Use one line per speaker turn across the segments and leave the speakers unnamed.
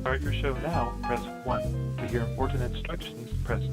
start your show now, press 1. To hear important instructions, press 2.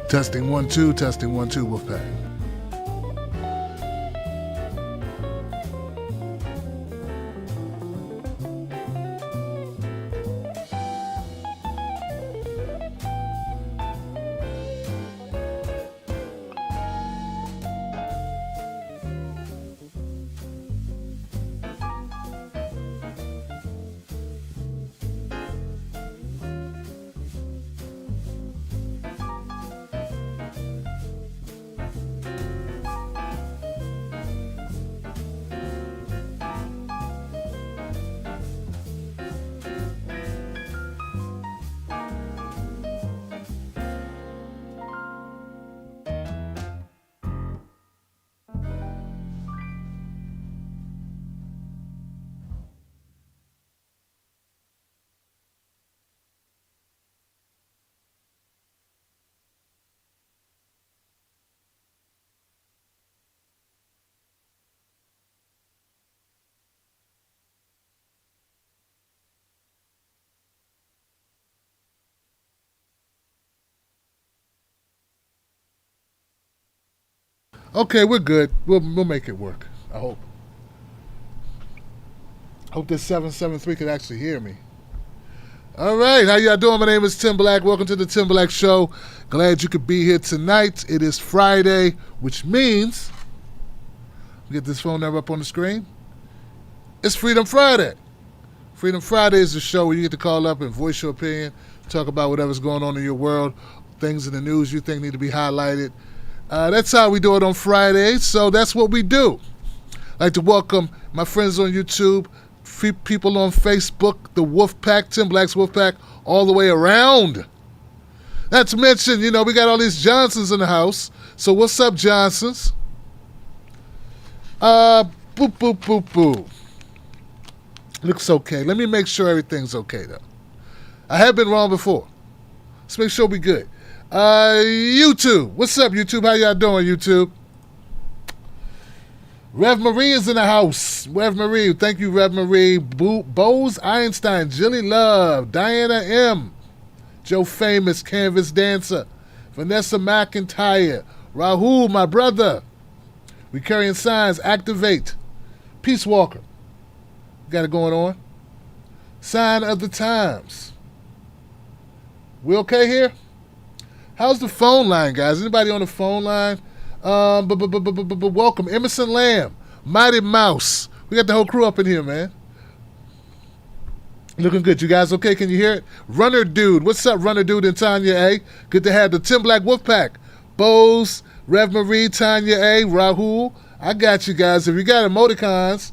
Testing 1 2, testing 1 2, Wolfpack. Okay, we're good. We'll make it work. I hope. Hope this 773 can actually hear me. All right, how y'all doing? My name is Tim Black. Welcome to the Tim Black Show. Glad you could be here tonight. It is Friday, which means, get this phone number up on the screen. It's Freedom Friday. Freedom Friday is the show where you get to call up and voice your opinion, talk about whatever's going on in your world, things in the news you think need to be highlighted. That's how we do it on Fridays, so that's what we do. I'd like to welcome my friends on YouTube, people on Facebook, the Wolfpack, Tim Black's Wolfpack, all the way around. Not to mention, we got all these Johnsons in the house. So what's up, Johnsons? Boop, boop, boop, boop. Looks okay. Let me make sure everything's okay, though. I have been wrong before. Let's make sure we're good. YouTube. What's up, YouTube? How y'all doing, YouTube? Rev Marie is in the house. Rev Marie. Thank you, Rev Marie. Bose Einstein. Jilly Love. Diana M. Joe Famous. Canvas Dancer. Vanessa McIntyre. Rahul, my brother. We carrying signs. Activate. Peace Walker. Got it going on. Sign of the times. We okay here? How's the phone line, guys? Anybody on the phone line? Welcome. Emerson Lamb. Mighty Mouse. We got the whole crew up in here, man. Looking good. You guys okay? Can you hear it? Runner Dude. What's up, Runner Dude and Tanya A? Good to have the Tim Black Wolfpack. Bose, Rev Marie, Tanya A, Rahul. I got you guys. If you got emoticons,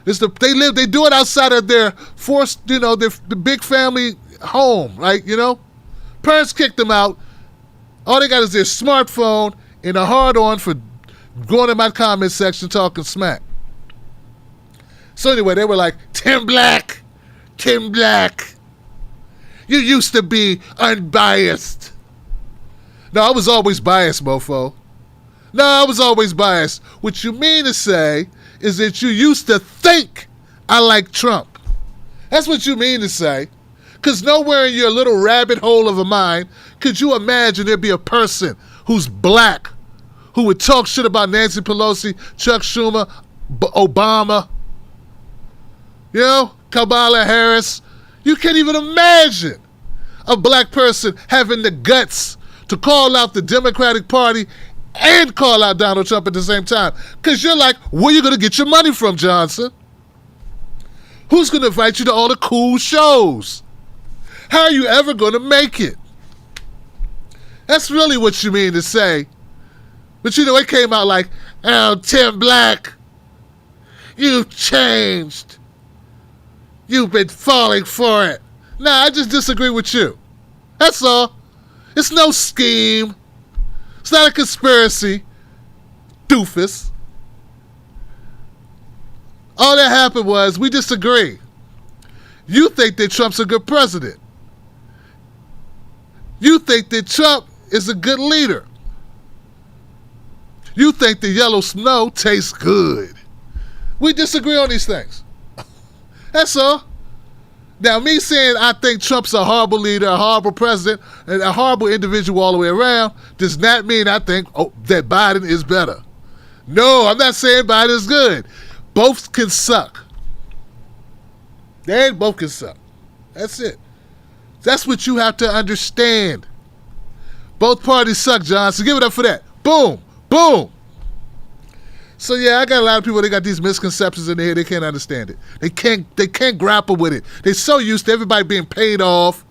They do it outside of their forced, the big family home, right? Parents kicked them out. All they got is their smartphone and a hard-on for going in my comment section talking smack. So anyway, they were like, Tim Black, you used to be unbiased. No, I was always biased, mofo. No, I was always biased. What you mean to say is that you used to think I like Trump. That's what you mean to say. Because nowhere in your little rabbit hole of a mind could you imagine there'd be a person who's black who would talk shit about Nancy Pelosi, Chuck Schumer, Obama, Kamala Harris. You can't even imagine a black person having the guts to call out the Democratic Party and call out Donald Trump at the same time. Because you're like, where are you going to get your money from, Johnson? Who's going to invite you to all the cool shows? How are you ever going to make it? That's really what you mean to say. But it came out like, oh, Tim Black, you've changed. You've been falling for it. Nah, I just disagree with you. That's all. It's no scheme. It's not a conspiracy. Doofus. All that happened was we disagree. You think that Trump's a good president. You think that Trump is a good leader. You think the yellow snow tastes good. We disagree on these things. That's all. Now, me saying I think Trump's a horrible leader, a horrible president, and a horrible individual all the way around does not mean I think that Biden is better. No, I'm not saying Biden is good. Both can suck. They both can suck. That's it. That's what you have to understand. Both parties suck, John, so give it up for that. Boom. Boom. So yeah, I got a lot of people, they got these misconceptions in their head, they can't understand it. They can't grapple with it. They're so used to everybody being paid off.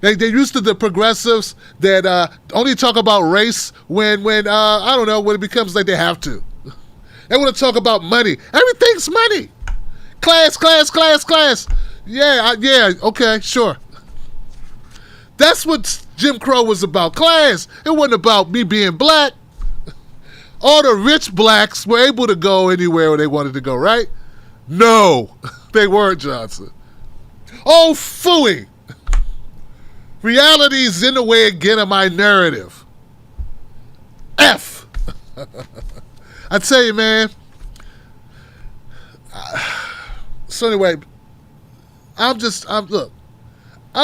They're used to the progressives that only talk about race when I don't know, when it becomes like they have to. They want to talk about money. Everything's money. Class. Yeah, okay, sure. That's what Jim Crow was about. Class. It wasn't about me being black. All the rich blacks were able to go anywhere they wanted to go, right? No, they weren't, Johnson. Oh, phooey. Reality's in the way again of my narrative. F. I tell you, man. So anyway, I'm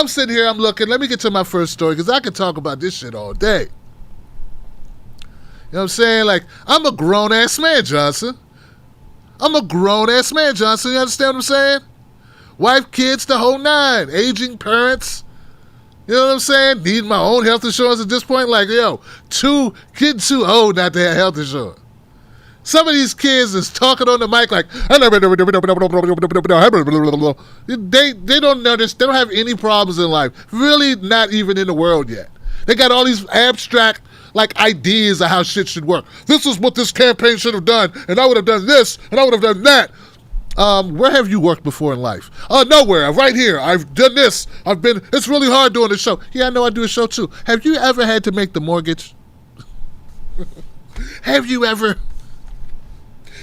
sitting here, I'm looking. Let me get to my first story because I can talk about this shit all day. You know what I'm saying? Like, I'm a grown-ass man, Johnson. You understand what I'm saying? Wife, kids, the whole nine. Aging parents. You know what I'm saying? Need my own health insurance at this point. Like, getting too old not to have health insurance. Some of these kids is talking on the mic like, they don't notice, they don't have any problems in life. Really not even in the world yet. They got all these abstract ideas of how shit should work. This is what this campaign should have done, and I would have done this, and I would have done that. Where have you worked before in life? Nowhere. Right here. I've done this. It's really hard doing the show. Yeah, I know I do a show too. Have you ever had to make the mortgage? Have you ever?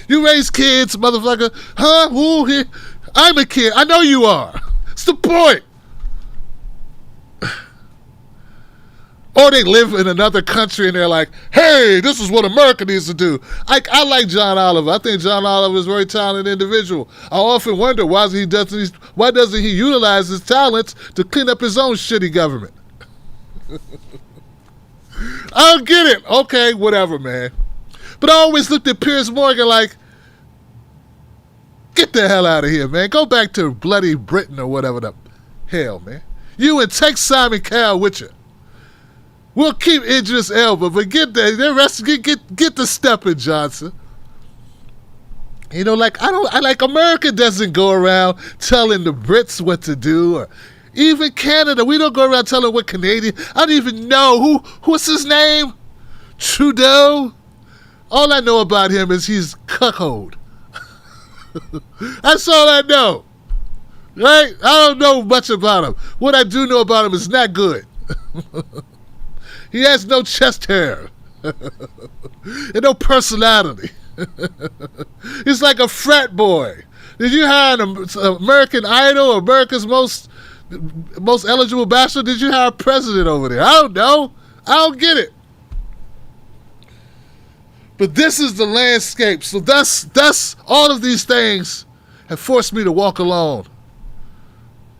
You raise kids, motherfucker. Huh? Ooh, I'm a kid. I know you are. It's the point. Or they live in another country and they're like, hey, this is what America needs to do. I like John Oliver. I think John Oliver is a very talented individual. I often wonder why doesn't he utilize his talents to clean up his own shitty government? I don't get it. Okay, whatever, man. But I always looked at Piers Morgan like, get the hell out of here, man. Go back to bloody Britain or whatever the hell, man. You and take Simon Cowell with you. We'll keep Idris Elba, but get the step in, Johnson. America doesn't go around telling the Brits what to do, or even Canada. We don't go around telling what Canadian. I don't even know what's his name? Trudeau. All I know about him is he's cuckold. That's all I know. Right? I don't know much about him. What I do know about him is not good. He has no chest hair. And no personality. He's like a frat boy. Did you hire an American Idol or America's most eligible bachelor? Did you hire a president over there? I don't know. I don't get it. But this is the landscape. So that's all of these things have forced me to walk alone.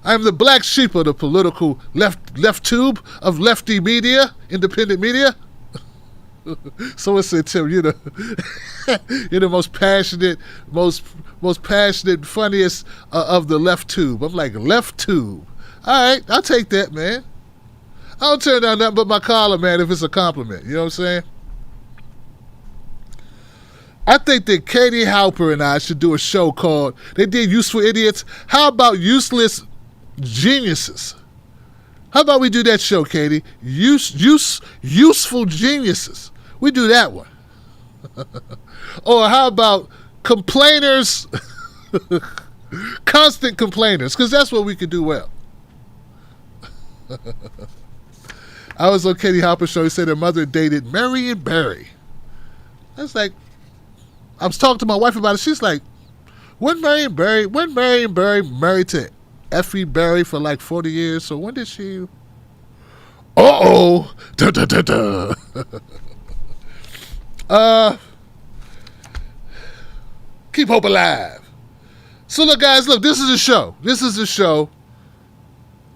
I'm the black sheep of the political left tube of lefty media, independent media. Someone said, Tim, you're the most passionate, funniest of the left tube. I'm like, left tube. All right, I'll take that, man. I don't turn down nothing but my collar, man, if it's a compliment. You know what I'm saying? I think that Katie Halper and I should do a show called, they did Useful Idiots. How about Useless Geniuses? How about we do that show, Katie? Useful Geniuses. We do that one. Or how about complainers, constant complainers, because that's what we could do well. I was on Katie Halper's show. He said her mother dated Marion Barry. I was like, I was talking to my wife about it. She's like, when Marion Barry married to Effie Barry for like 40 years, so when did she... Uh-oh. Da, da, da, da. Keep hope alive. So look, guys, this is a show.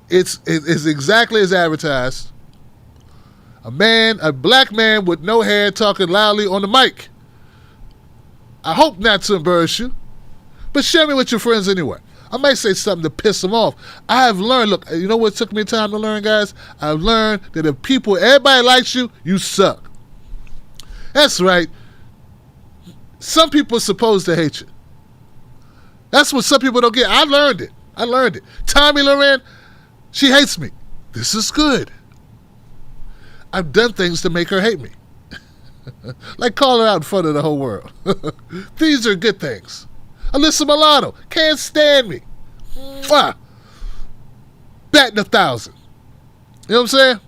It's exactly as advertised. A black man with no hair talking loudly on the mic. I hope not to embarrass you, but share me with your friends anyway. I might say something to piss them off. I have learned, look, you know what took me time to learn, guys? I've learned that if everybody likes you, you suck. That's right. Some people are supposed to hate you. That's what some people don't get. I learned it. Tommy Loren, she hates me. This is good. I've done things to make her hate me. Like call her out in front of the whole world. These are good things. Alyssa Milano, can't stand me. Mwah. Batting 1,000. You know what I'm saying?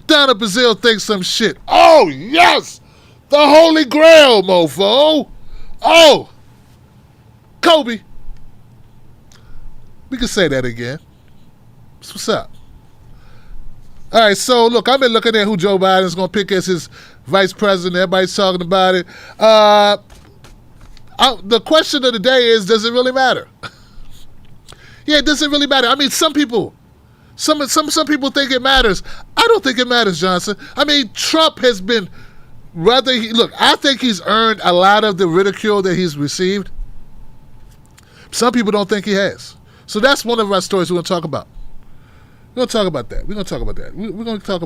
Donna Brazile thinks some shit. Oh, yes! The Holy Grail, mofo. Oh! Kobe. We can say that again. What's up? All right, so look, I've been looking at who Joe Biden's going to pick as his vice president. Everybody's talking about it. The question of the day is, does it really matter? Yeah, does it really matter? I mean, some people think it matters. I don't think it matters, Johnson. I mean, Trump has been I think he's earned a lot of the ridicule that he's received. Some people don't think he has. So that's one of our stories we're going to talk about. We're going to talk about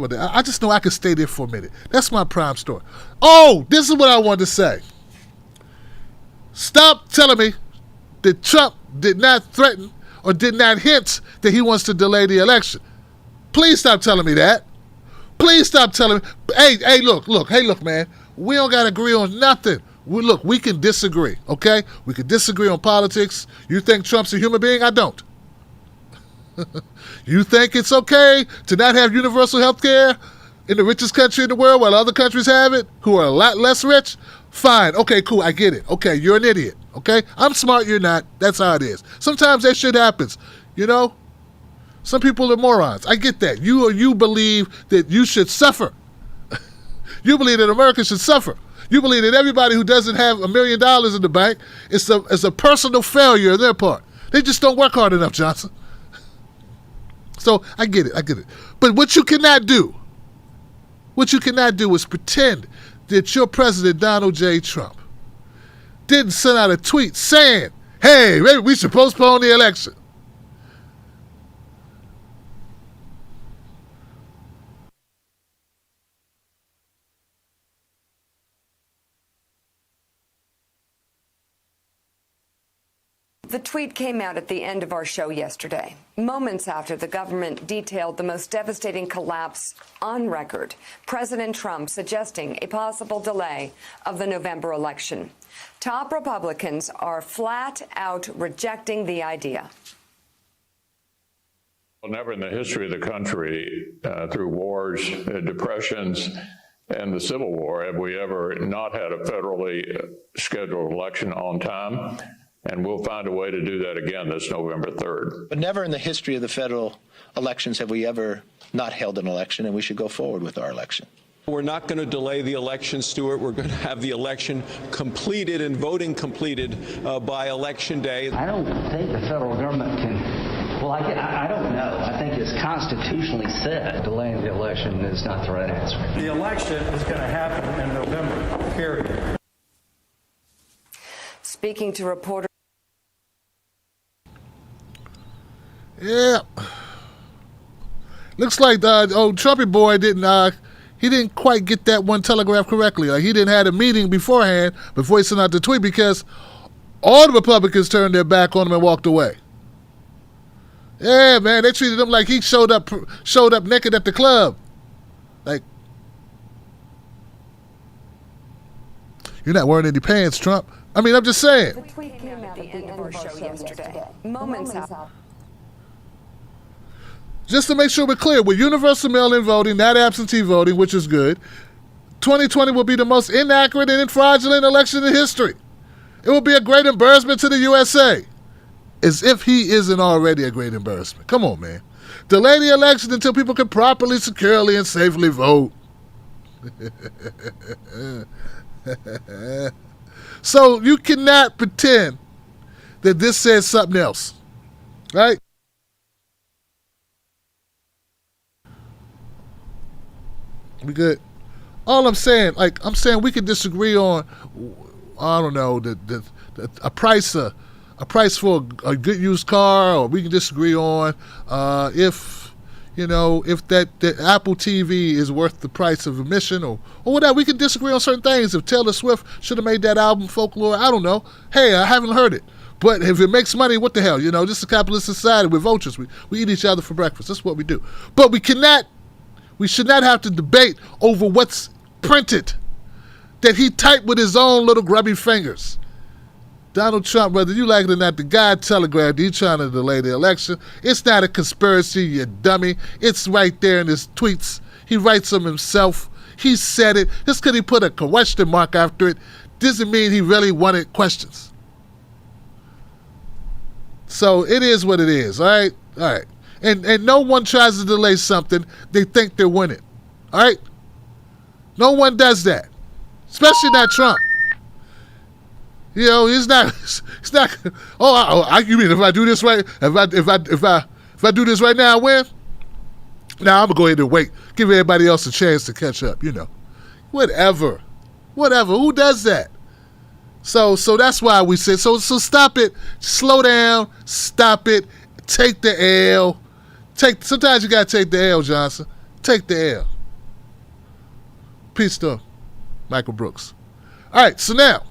that. I just know I can stay there for a minute. That's my prime story. Oh, this is what I wanted to say. Stop telling me that Trump did not threaten or did not hint that he wants to delay the election. Please stop telling me that. Please stop telling me. Hey, look, man. We don't got to agree on nothing. We can disagree, okay? We can disagree on politics. You think Trump's a human being? I don't. You think it's okay to not have universal health care in the richest country in the world while other countries have it, who are a lot less rich? Fine. Okay, cool. I get it. Okay, you're an idiot. Okay? I'm smart, you're not. That's how it is. Sometimes that shit happens. You know? Some people are morons. I get that. You believe that you should suffer. You believe that America should suffer. You believe that everybody who doesn't have $1 million in the bank is a personal failure on their part. They just don't work hard enough, Johnson. So I get it. But what you cannot do is pretend that your president, Donald J. Trump, didn't send out a tweet saying, hey, maybe we should postpone the election.
The tweet came out at the end of our show yesterday, moments after the government detailed the most devastating collapse on record. President Trump suggesting a possible delay of the November election. Top Republicans are flat out rejecting the idea.
Well, never in the history of the country, through wars, depressions, and the Civil War, have we ever not had a federally scheduled election on time. And we'll find a way to do that again this November 3rd.
But never in the history of the federal elections have we ever not held an election, and we should go forward with our election.
We're not going to delay the election, Stuart. We're going to have the election completed and voting completed by Election Day.
I don't think the federal government can, well, I don't know. I think it's constitutionally set. Delaying the election is not the right answer.
The election is going to happen in November, period.
Speaking to reporters.
Yeah. Looks like the old Trumpy boy didn't quite get that one telegraphed correctly. Like, he didn't have a meeting beforehand before he sent out the tweet, because all the Republicans turned their back on him and walked away. Yeah, man, they treated him like he showed up naked at the club. Like, you're not wearing any pants, Trump. I mean, I'm just saying.
The tweet came out at the end of our show yesterday, moments after.
Just to make sure we're clear, with universal mail-in voting, not absentee voting, which is good, 2020 will be the most inaccurate and fraudulent election in history. It will be a great embarrassment to the USA. As if he isn't already a great embarrassment. Come on, man. Delay the election until people can properly, securely, and safely vote. So you cannot pretend that this says something else, right? We good? All I'm saying, we could disagree on, I don't know, a price for a good used car, or we can disagree on if that Apple TV is worth the price of admission, or whatever. We can disagree on certain things. If Taylor Swift should have made that album Folklore, I don't know. Hey, I haven't heard it. But if it makes money, what the hell? This is a capitalist society. We're vultures. We eat each other for breakfast. That's what we do. But we should not have to debate over what's printed, that he typed with his own little grubby fingers. Donald Trump, whether you like it or not, the guy telegraphed he's trying to delay the election. It's not a conspiracy, you dummy. It's right there in his tweets. He writes them himself. He said it. Just because he put a question mark after it doesn't mean he really wanted questions. So it is what it is, all right? All right. And no one tries to delay something they think they're winning, all right? No one does that, especially not Trump. He's not. You mean if I do this right? If I do this right now, I win. Now I'm gonna go ahead and wait. Give everybody else a chance to catch up. Whatever. Who does that? So that's why we say so. Stop it. Slow down. Stop it. Take the L. Sometimes you gotta take the L, Johnson. Take the L. Peace to Michael Brooks. All right. So now.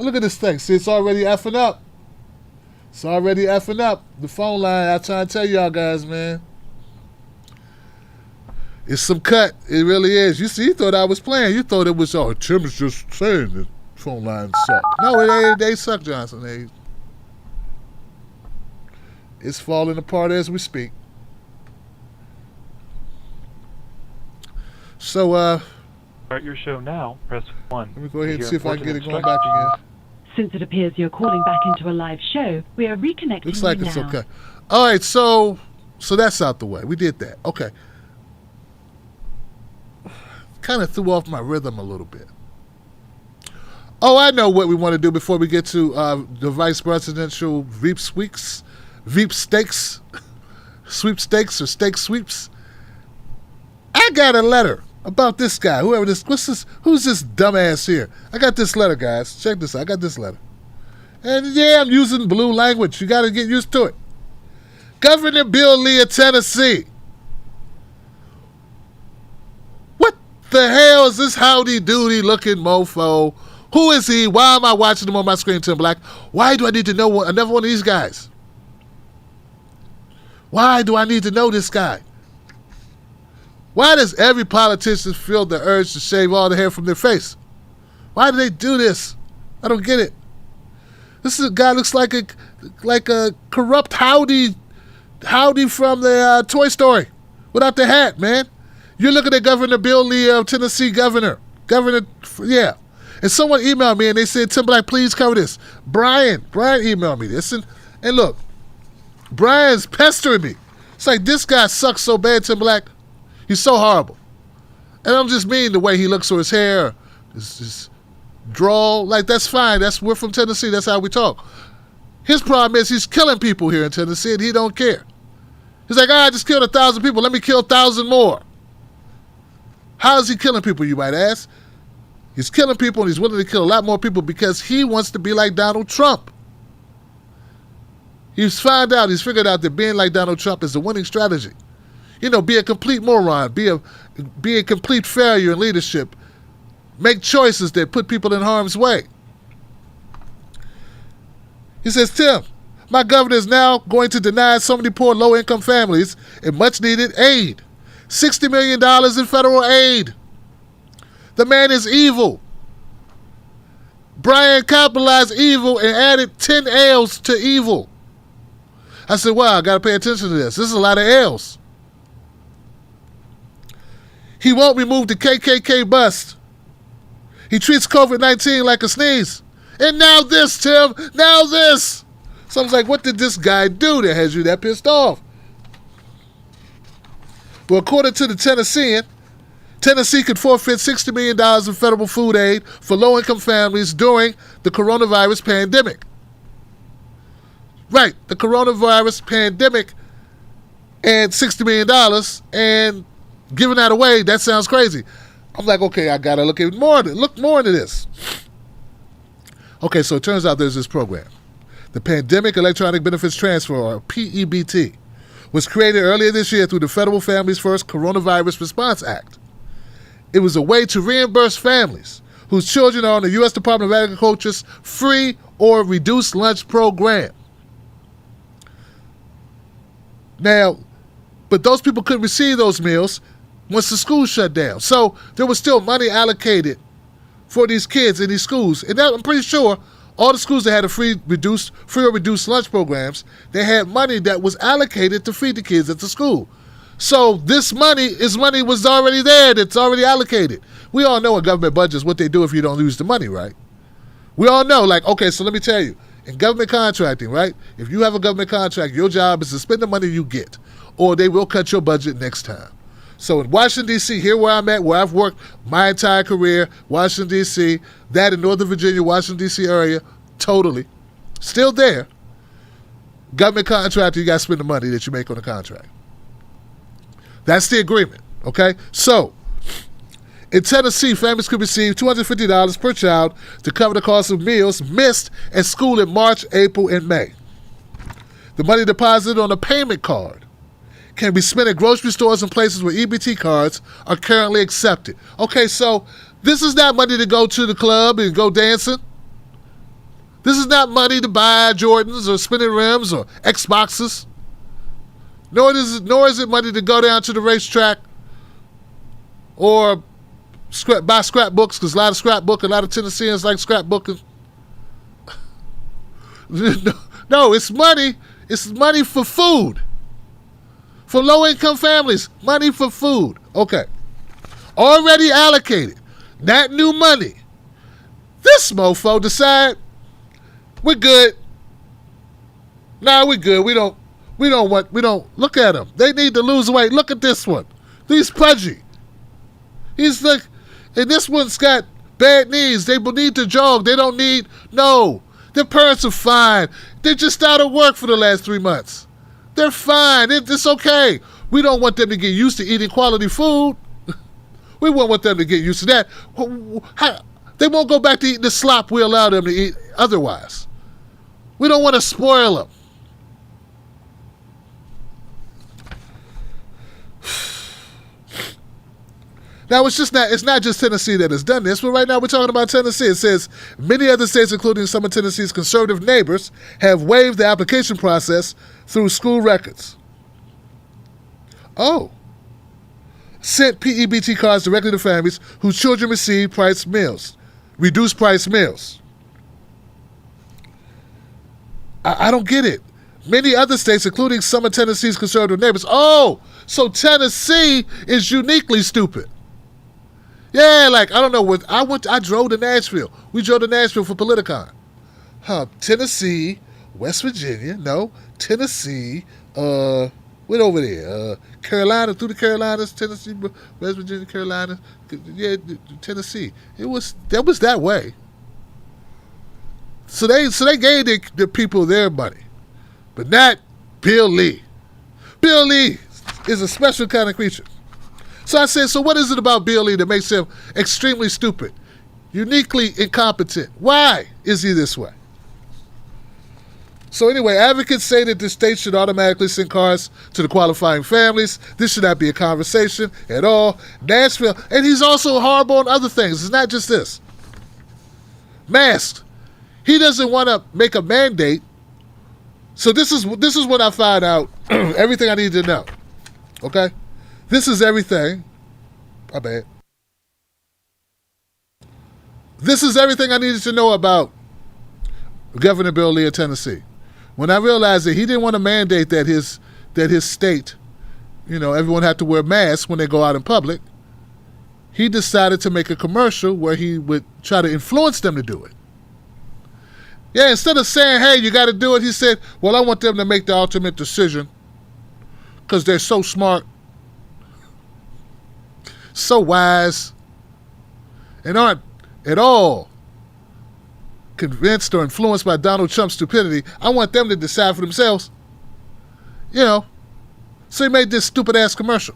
Look at this thing. See, it's already effing up. The phone line, I try to tell y'all guys, man. It's some cut. It really is. You see, you thought I was playing. You thought it was, Tim's just saying the phone line suck. No, they suck, Johnson. It's falling apart as we speak. So,
Start your show now. Press 1.
Let me go ahead and
To
see
hear
if I can get it
important
going back again.
Since it appears you're calling back into a live show, we are reconnecting
Looks like
you
it's
now.
okay. All right, so that's out the way. We did that. Okay. Kind of threw off my rhythm a little bit. Oh, I know what we want to do before we get to the vice presidential Veep Sweepstakes, sweepstakes or stake sweeps. I got a letter about this guy, who's this dumbass here? I got this letter, guys. Check this out. I got this letter. And yeah, I'm using blue language. You got to get used to it. Governor Bill Lee of Tennessee. What the hell is this howdy-doody looking mofo Who is he? Why am I watching him on my screen, Tim Black? Why do I need to know another one of these guys? Why do I need to know this guy? Why does every politician feel the urge to shave all the hair from their face? Why do they do this? I don't get it. This is a guy looks like a corrupt Howdy from the Toy Story without the hat, man. You're looking at Governor Bill Lee, Tennessee governor. Yeah. And someone emailed me and they said, Tim Black, please cover this. Brian emailed me this. And look, Brian's pestering me. It's like, this guy sucks so bad, Tim Black. He's so horrible. And I don't just mean the way he looks or his hair, his drawl. Like, that's fine. We're from Tennessee. That's how we talk. His problem is he's killing people here in Tennessee and he don't care. He's like, I just killed 1,000 people. Let me kill 1,000 more. How is he killing people, you might ask? He's killing people and he's willing to kill a lot more people because he wants to be like Donald Trump. He's figured out that being like Donald Trump is a winning strategy. You know, be a complete moron, be a complete failure in leadership, make choices that put people in harm's way. He says, Tim, my governor is now going to deny so many poor low-income families and much-needed aid. $60 million in federal aid. The man is evil. Brian capitalized evil and added 10 L's to evil. I said, wow, I got to pay attention to this. This is a lot of L's. He won't remove the KKK bust. He treats COVID-19 like a sneeze. And now this, Tim. Now this. So I was like, what did this guy do that has you that pissed off? Well, according to the Tennessean, Tennessee could forfeit $60 million in federal food aid for low-income families during the coronavirus pandemic. Right, the coronavirus pandemic and $60 million and giving that away, that sounds crazy. I'm like, okay, I got to look more into this. Okay, so it turns out there's this program. The Pandemic Electronic Benefits Transfer, or PEBT, was created earlier this year through the Federal Families First Coronavirus Response Act. It was a way to reimburse families whose children are on the U.S. Department of Agriculture's free or reduced lunch program. Now, but those people couldn't receive those meals once the school shut down. So there was still money allocated for these kids in these schools. And now I'm pretty sure all the schools that had a free or reduced lunch programs, they had money that was allocated to feed the kids at the school. So this money was already there. That's already allocated. We all know in government budgets what they do if you don't use the money, right? We all know, like, okay, so let me tell you. In government contracting, right? If you have a government contract, your job is to spend the money you get, or they will cut your budget next time. So in Washington, D.C., here where I'm at, where I've worked my entire career, Washington, D.C., that in Northern Virginia, Washington, D.C. area, totally, still there. Government contractor, you got to spend the money that you make on the contract. That's the agreement, okay? So, in Tennessee, families could receive $250 per child to cover the cost of meals missed at school in March, April, and May. The money deposited on a payment card can be spent at grocery stores and places where EBT cards are currently accepted. Okay, so this is not money to go to the club and go dancing. This is not money to buy Jordans or spinning rims or Xboxes. Nor is it money to go down to the racetrack or buy scrapbooks, because a lot of Tennesseans like scrapbooking. No, it's money. It's money for food. For low-income families, money for food. Okay. Already allocated. Not new money. This mofo decide, we're good. Nah, we're good. We don't look at them. They need to lose weight. Look at this one. He's pudgy. He's like, and this one's got bad knees. They need to jog. They don't need, no. Their parents are fine. They're just out of work for the last 3 months. They're fine. It's okay. We don't want them to get used to eating quality food. We won't want them to get used to that. They won't go back to eating the slop we allow them to eat otherwise. We don't want to spoil them. Now, it's not just Tennessee that has done this, but right now we're talking about Tennessee. It says, many other states, including some of Tennessee's conservative neighbors, have waived the application process through school records. Oh. Sent PEBT cards directly to families whose children receive reduced price meals. I don't get it. Many other states, including some of Tennessee's conservative neighbors. Oh, so Tennessee is uniquely stupid. Yeah, like, I don't know, I drove to Nashville. We drove to Nashville for Politicon. Tennessee, West Virginia, no, Tennessee, went over there, Carolina, through the Carolinas, Tennessee, West Virginia, Carolina, yeah, Tennessee. That was that way. So they gave the people their money, but not Bill Lee. Bill Lee is a special kind of creature. So I said, so what is it about Bill Lee that makes him extremely stupid, uniquely incompetent? Why is he this way? So anyway, advocates say that the state should automatically send cards to the qualifying families. This should not be a conversation at all. Nashville, and he's also horrible on other things. It's not just this. Masks. He doesn't want to make a mandate. So this is what I found out. Everything I need to know. Okay? This is everything. My bad. This is everything I needed to know about Governor Bill Lee of Tennessee. When I realized that he didn't want to mandate that his state, everyone had to wear masks when they go out in public, he decided to make a commercial where he would try to influence them to do it. Yeah, instead of saying, hey, you got to do it, he said, well, I want them to make the ultimate decision because they're so smart, so wise, and aren't at all convinced or influenced by Donald Trump's stupidity. I want them to decide for themselves. So he made this stupid-ass commercial.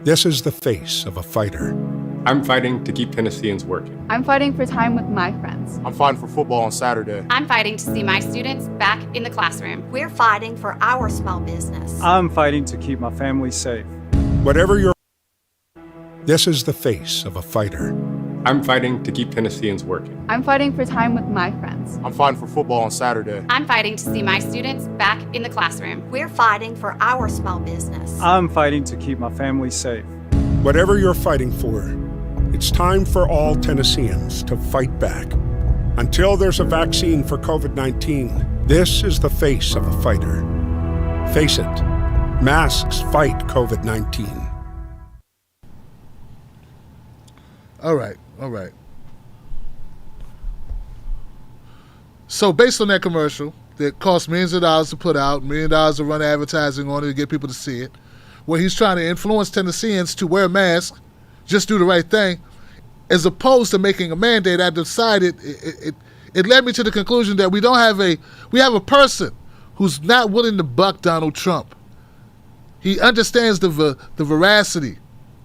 This is the face of a fighter.
I'm fighting to keep Tennesseans working.
I'm fighting for time with my friends.
I'm fighting for football on Saturday.
I'm fighting to see my students back in the classroom.
We're fighting for our small business.
I'm fighting to keep my family safe.
Whatever your... This is the face of a fighter.
I'm fighting to keep Tennesseans working.
I'm fighting for time with my friends.
I'm fighting for football on Saturday.
I'm fighting to see my students back in the classroom.
We're fighting for our small business.
I'm fighting to keep my family safe.
Whatever you're fighting for, it's time for all Tennesseans to fight back. Until there's a vaccine for COVID-19, this is the face of a fighter. Face it, masks fight COVID-19.
All right. So based on that commercial that cost millions of dollars to put out, $1 million to run advertising on it to get people to see it, where he's trying to influence Tennesseans to wear masks, just do the right thing, as opposed to making a mandate, I decided it led me to the conclusion that we have a person who's not willing to buck Donald Trump. He understands the veracity,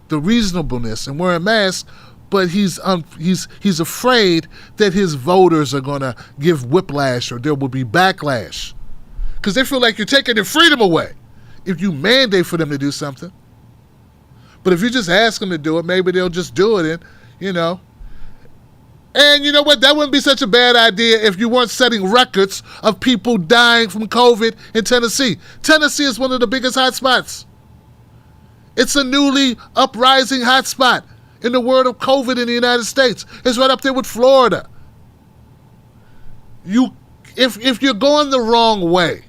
the reasonableness in wearing masks, but he's afraid that his voters are going to give whiplash or there will be backlash because they feel like you're taking their freedom away if you mandate for them to do something. But if you just ask them to do it, maybe they'll just do it, And you know what? That wouldn't be such a bad idea if you weren't setting records of people dying from COVID in Tennessee. Tennessee is one of the biggest hotspots. It's a newly uprising hotspot in the world of COVID in the United States. It's right up there with Florida. If you're going the wrong way,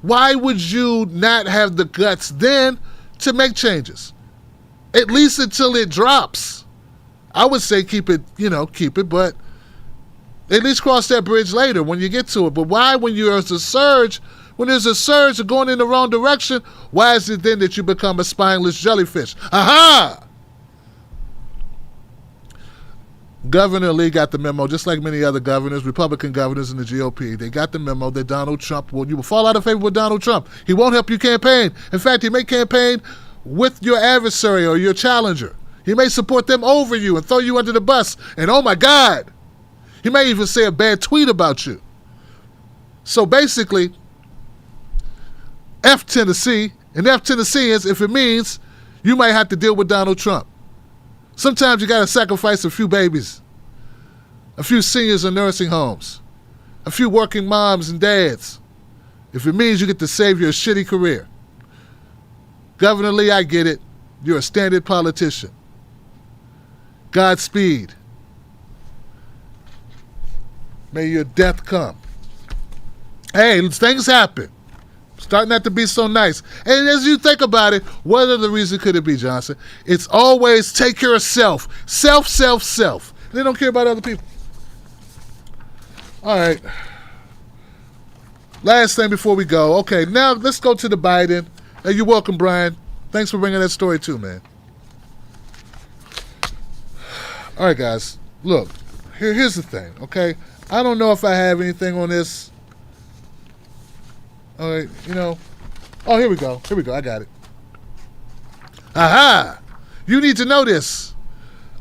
why would you not have the guts then to make changes? At least until it drops. I would say keep it, but at least cross that bridge later when you get to it. But why when there's a surge going in the wrong direction, why is it then that you become a spineless jellyfish? Aha! Governor Lee got the memo, just like many other governors, Republican governors in the GOP. They got the memo that Donald Trump, you will fall out of favor with Donald Trump. He won't help you campaign. In fact, he may campaign with your adversary or your challenger. He may support them over you and throw you under the bus. And oh my God, he may even say a bad tweet about you. So basically, F Tennessee, and F Tennesseans if it means you might have to deal with Donald Trump. Sometimes you got to sacrifice a few babies, a few seniors in nursing homes, a few working moms and dads, if it means you get to save your shitty career. Governor Lee, I get it. You're a standard politician. Godspeed. May your death come. Hey, things happen. Starting not to be so nice. And as you think about it, what other reason could it be, Johnson? It's always take care of self. Self, self, self. They don't care about other people. All right. Last thing before we go. Okay, now let's go to the Biden. Hey, you're welcome, Brian. Thanks for bringing that story too, man. All right, guys. Look, here's the thing, okay? I don't know if I have anything on this. All right, oh, here we go. I got it. Aha! You need to know this.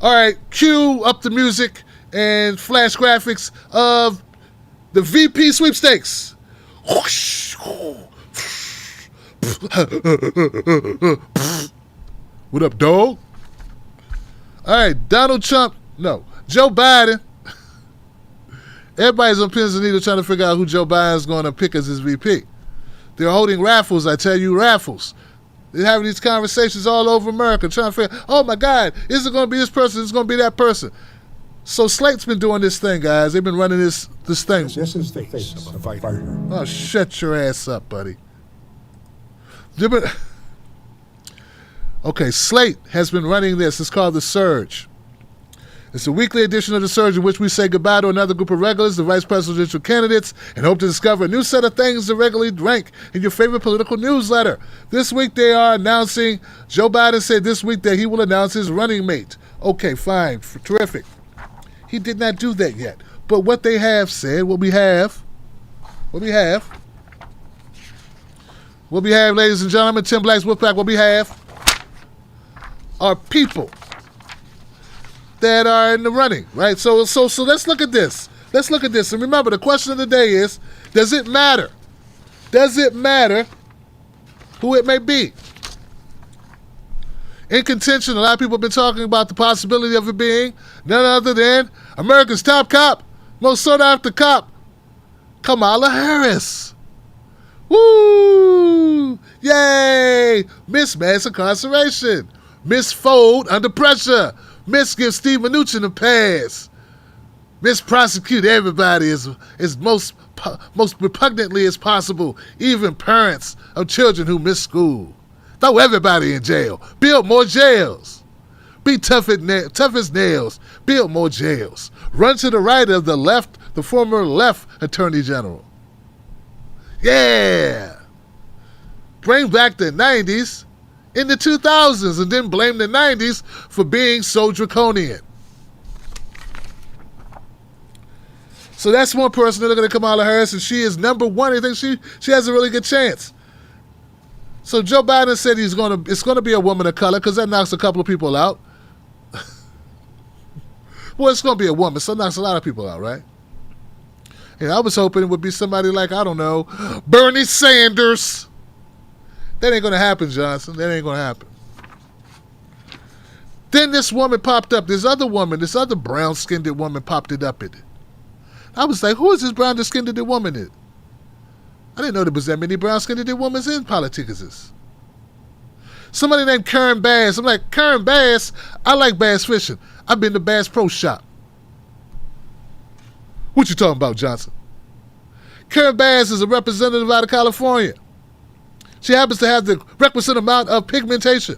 All right, cue up the music and flash graphics of the VP Sweepstakes. What up, dog? All right, Joe Biden. Everybody's on pins and needles trying to figure out who Joe Biden's going to pick as his VP. They're holding raffles, I tell you, raffles. They're having these conversations all over America, trying to figure, oh my God, is it going to be this person? Is it going to be that person? So Slate's been doing this thing, guys. They've been running this thing.
This is the face of a fighter.
Oh, shut your ass up, buddy. Okay, Slate has been running this. It's called The Surge. It's a weekly edition of The Surge in which we say goodbye to another group of regulars, the vice presidential candidates, and hope to discover a new set of things to regularly rank in your favorite political newsletter. This week they are announcing, Joe Biden said this week that he will announce his running mate. Okay, fine, terrific. He did not do that yet. But what they have said, what we have, ladies and gentlemen, Tim Black's Wolfpack, what we have are people that are in the running, right? So let's look at this. And remember, the question of the day is, does it matter? Does it matter who it may be? In contention, a lot of people have been talking about the possibility of it being none other than America's top cop, most sought after cop, Kamala Harris. Woo! Yay! Miss Mass Incarceration. Miss Fold under pressure. Miss give Steve Mnuchin a pass. Miss prosecute everybody as most repugnantly as possible, even parents of children who miss school. Throw everybody in jail. Build more jails. Be tough as nails. Build more jails. Run to the right of the left, the former left attorney general. Yeah. Bring back the 90s in the 2000s and then blame the 90s for being so draconian. So that's one person. They're looking at Kamala Harris, and she is number one. I think she has a really good chance. So Joe Biden said it's going to be a woman of color because that knocks a couple of people out. Well, it's going to be a woman, so it knocks a lot of people out, right? And I was hoping it would be somebody like, I don't know, Bernie Sanders. That ain't going to happen, Johnson. That ain't going to happen. Then this woman popped up. This other brown-skinned woman popped it up in it. I was like, who is this brown-skinned woman in? I didn't know there was that many brown-skinned women in politics. Somebody named Karen Bass. I'm like, Karen Bass? I like bass fishing. I've been to Bass Pro Shop. What you talking about, Johnson? Karen Bass is a representative out of California. She happens to have the requisite amount of pigmentation.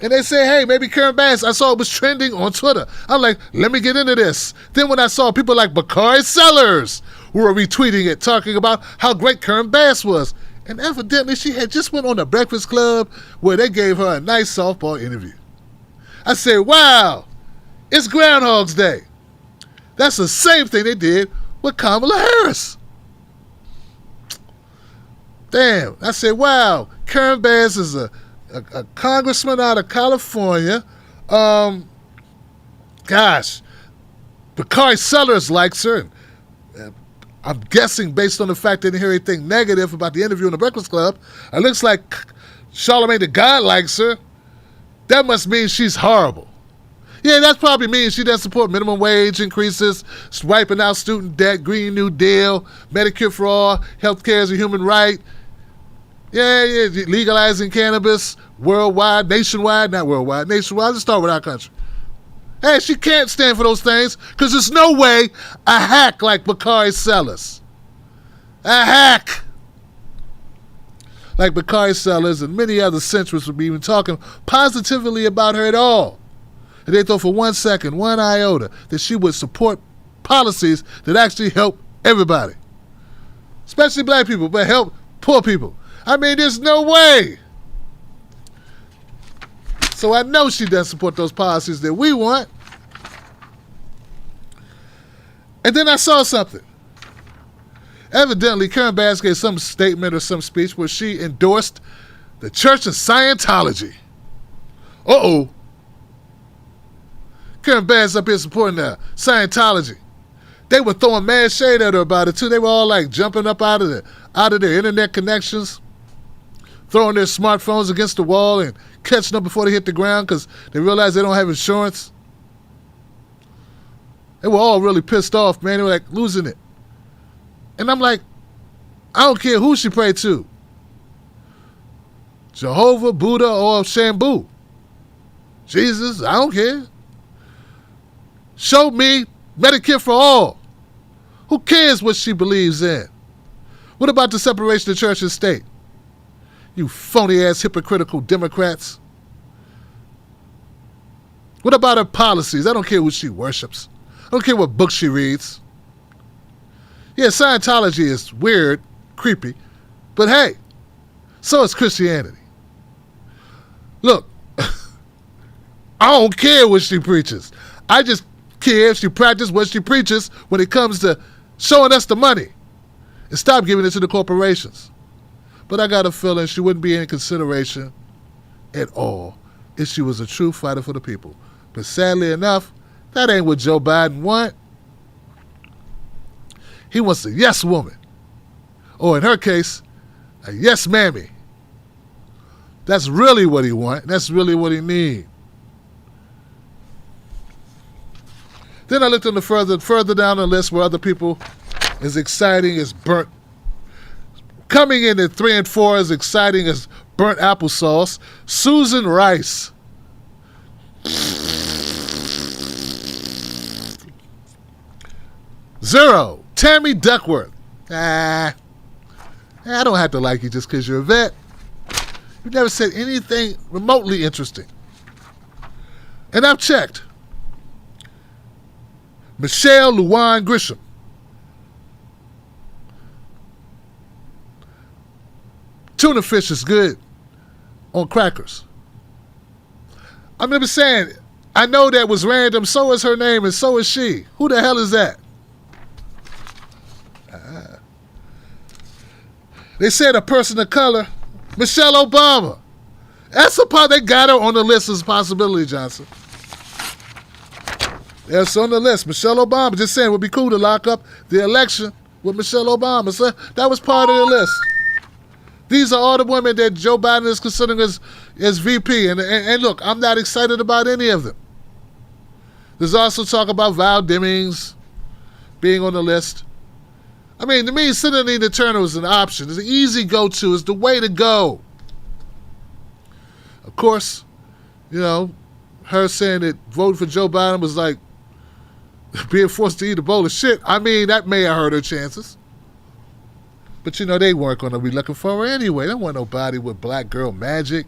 And they say, hey, maybe Karen Bass. I saw it was trending on Twitter. I'm like, let me get into this. Then when I saw people like Bakari Sellers were retweeting it, talking about how great Karen Bass was. And evidently she had just went on the Breakfast Club where they gave her a nice softball interview. I said, wow, It's Groundhog's Day. That's the same thing they did with Kamala Harris. Damn. I said, wow, Karen Bass is a congressman out of California. Gosh, Bakari Sellers likes her. I'm guessing based on the fact they didn't hear anything negative about the interview in the Breakfast Club. It looks like Charlamagne the God likes her. That must mean she's horrible. Yeah, that probably means she doesn't support minimum wage increases, wiping out student debt, Green New Deal, Medicare for all, health care is a human right. Yeah, legalizing cannabis worldwide, nationwide, not worldwide, nationwide. Let's start with our country. Hey, she can't stand for those things because there's no way a hack like Bakari Sellers, a hack like Bakari Sellers and many other centrists would be even talking positively about her at all. And they thought for 1 second, one iota, that she would support policies that actually help everybody, especially black people, but help poor people. I mean, there's no way. So I know she doesn't support those policies that we want. And then I saw something. Evidently, Karen Bass gave some statement or some speech where she endorsed the Church of Scientology. Uh-oh. Karen Bass up here supporting Scientology. They were throwing mad shade at her about it too. They were all like jumping up out of their internet connections, throwing their smartphones against the wall and catching them before they hit the ground because they realized they don't have insurance. They were all really pissed off, man. They were like losing it. And I'm like, I don't care who she prayed to. Jehovah, Buddha, or Shambhu. Jesus, I don't care. Show me Medicare for all. Who cares what she believes in? What about the separation of church and state? You phony-ass hypocritical Democrats. What about her policies? I don't care who she worships. I don't care what book she reads. Yeah, Scientology is weird, creepy, but hey, so is Christianity. Look, I don't care what she preaches. I just care if she practices what she preaches when it comes to showing us the money and stop giving it to the corporations. But I got a feeling she wouldn't be in consideration at all if she was a true fighter for the people. But sadly enough, that ain't what Joe Biden wants. He wants a yes woman. Or in her case, a yes mammy. That's really what he wants. That's really what he needs. Then I looked on the further down the list where other people as exciting as burnt. Coming in at 3 and 4 as exciting as burnt applesauce, Susan Rice. Zero. Tammy Duckworth. I don't have to like you just because you're a vet. You never said anything remotely interesting. And I've checked. Michelle Lujan Grisham. Tuna fish is good on crackers. I remember saying, I know that was random, so is her name, and so is she. Who the hell is that? They said a person of color, Michelle Obama. That's a part they got her on the list as a possibility, Johnson. That's on the list. Michelle Obama. Just saying it would be cool to lock up the election with Michelle Obama. So that was part of the list. These are all the women that Joe Biden is considering as VP. And look, I'm not excited about any of them. There's also talk about Val Demings being on the list. I mean, to me, Senator Nina Turner was an option. It's an easy go-to. It's the way to go. Of course, you know, her saying that voting for Joe Biden was like being forced to eat a bowl of shit. I mean, that may have hurt her chances. But, you know, they weren't going to be looking for her anyway. They don't want nobody with black girl magic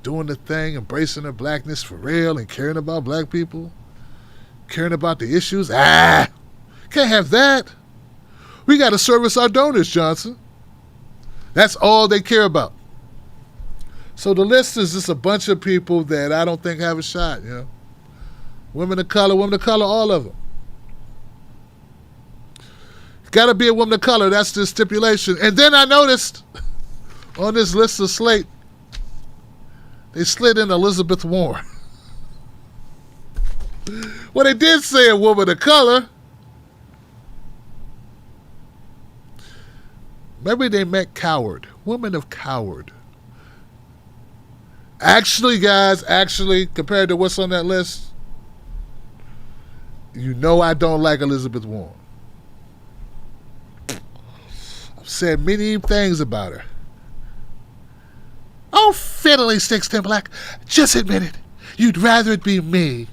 doing the thing, embracing her blackness for real and caring about black people, caring about the issues. Can't have that. We got to service our donors, Johnson. That's all they care about. So the list is just a bunch of people that I don't think have a shot, you know. Women of color, all of them. Got to be a woman of color. That's the stipulation. And then I noticed on this list of slate, they slid in Elizabeth Warren. Well, they did say a woman of color. Maybe they meant coward. Woman of coward. Actually, guys, compared to what's on that list, you know I don't like Elizabeth Warren. I've said many things about her. Oh, fiddly sticks, Tim Black. Just admit it. You'd rather it be me.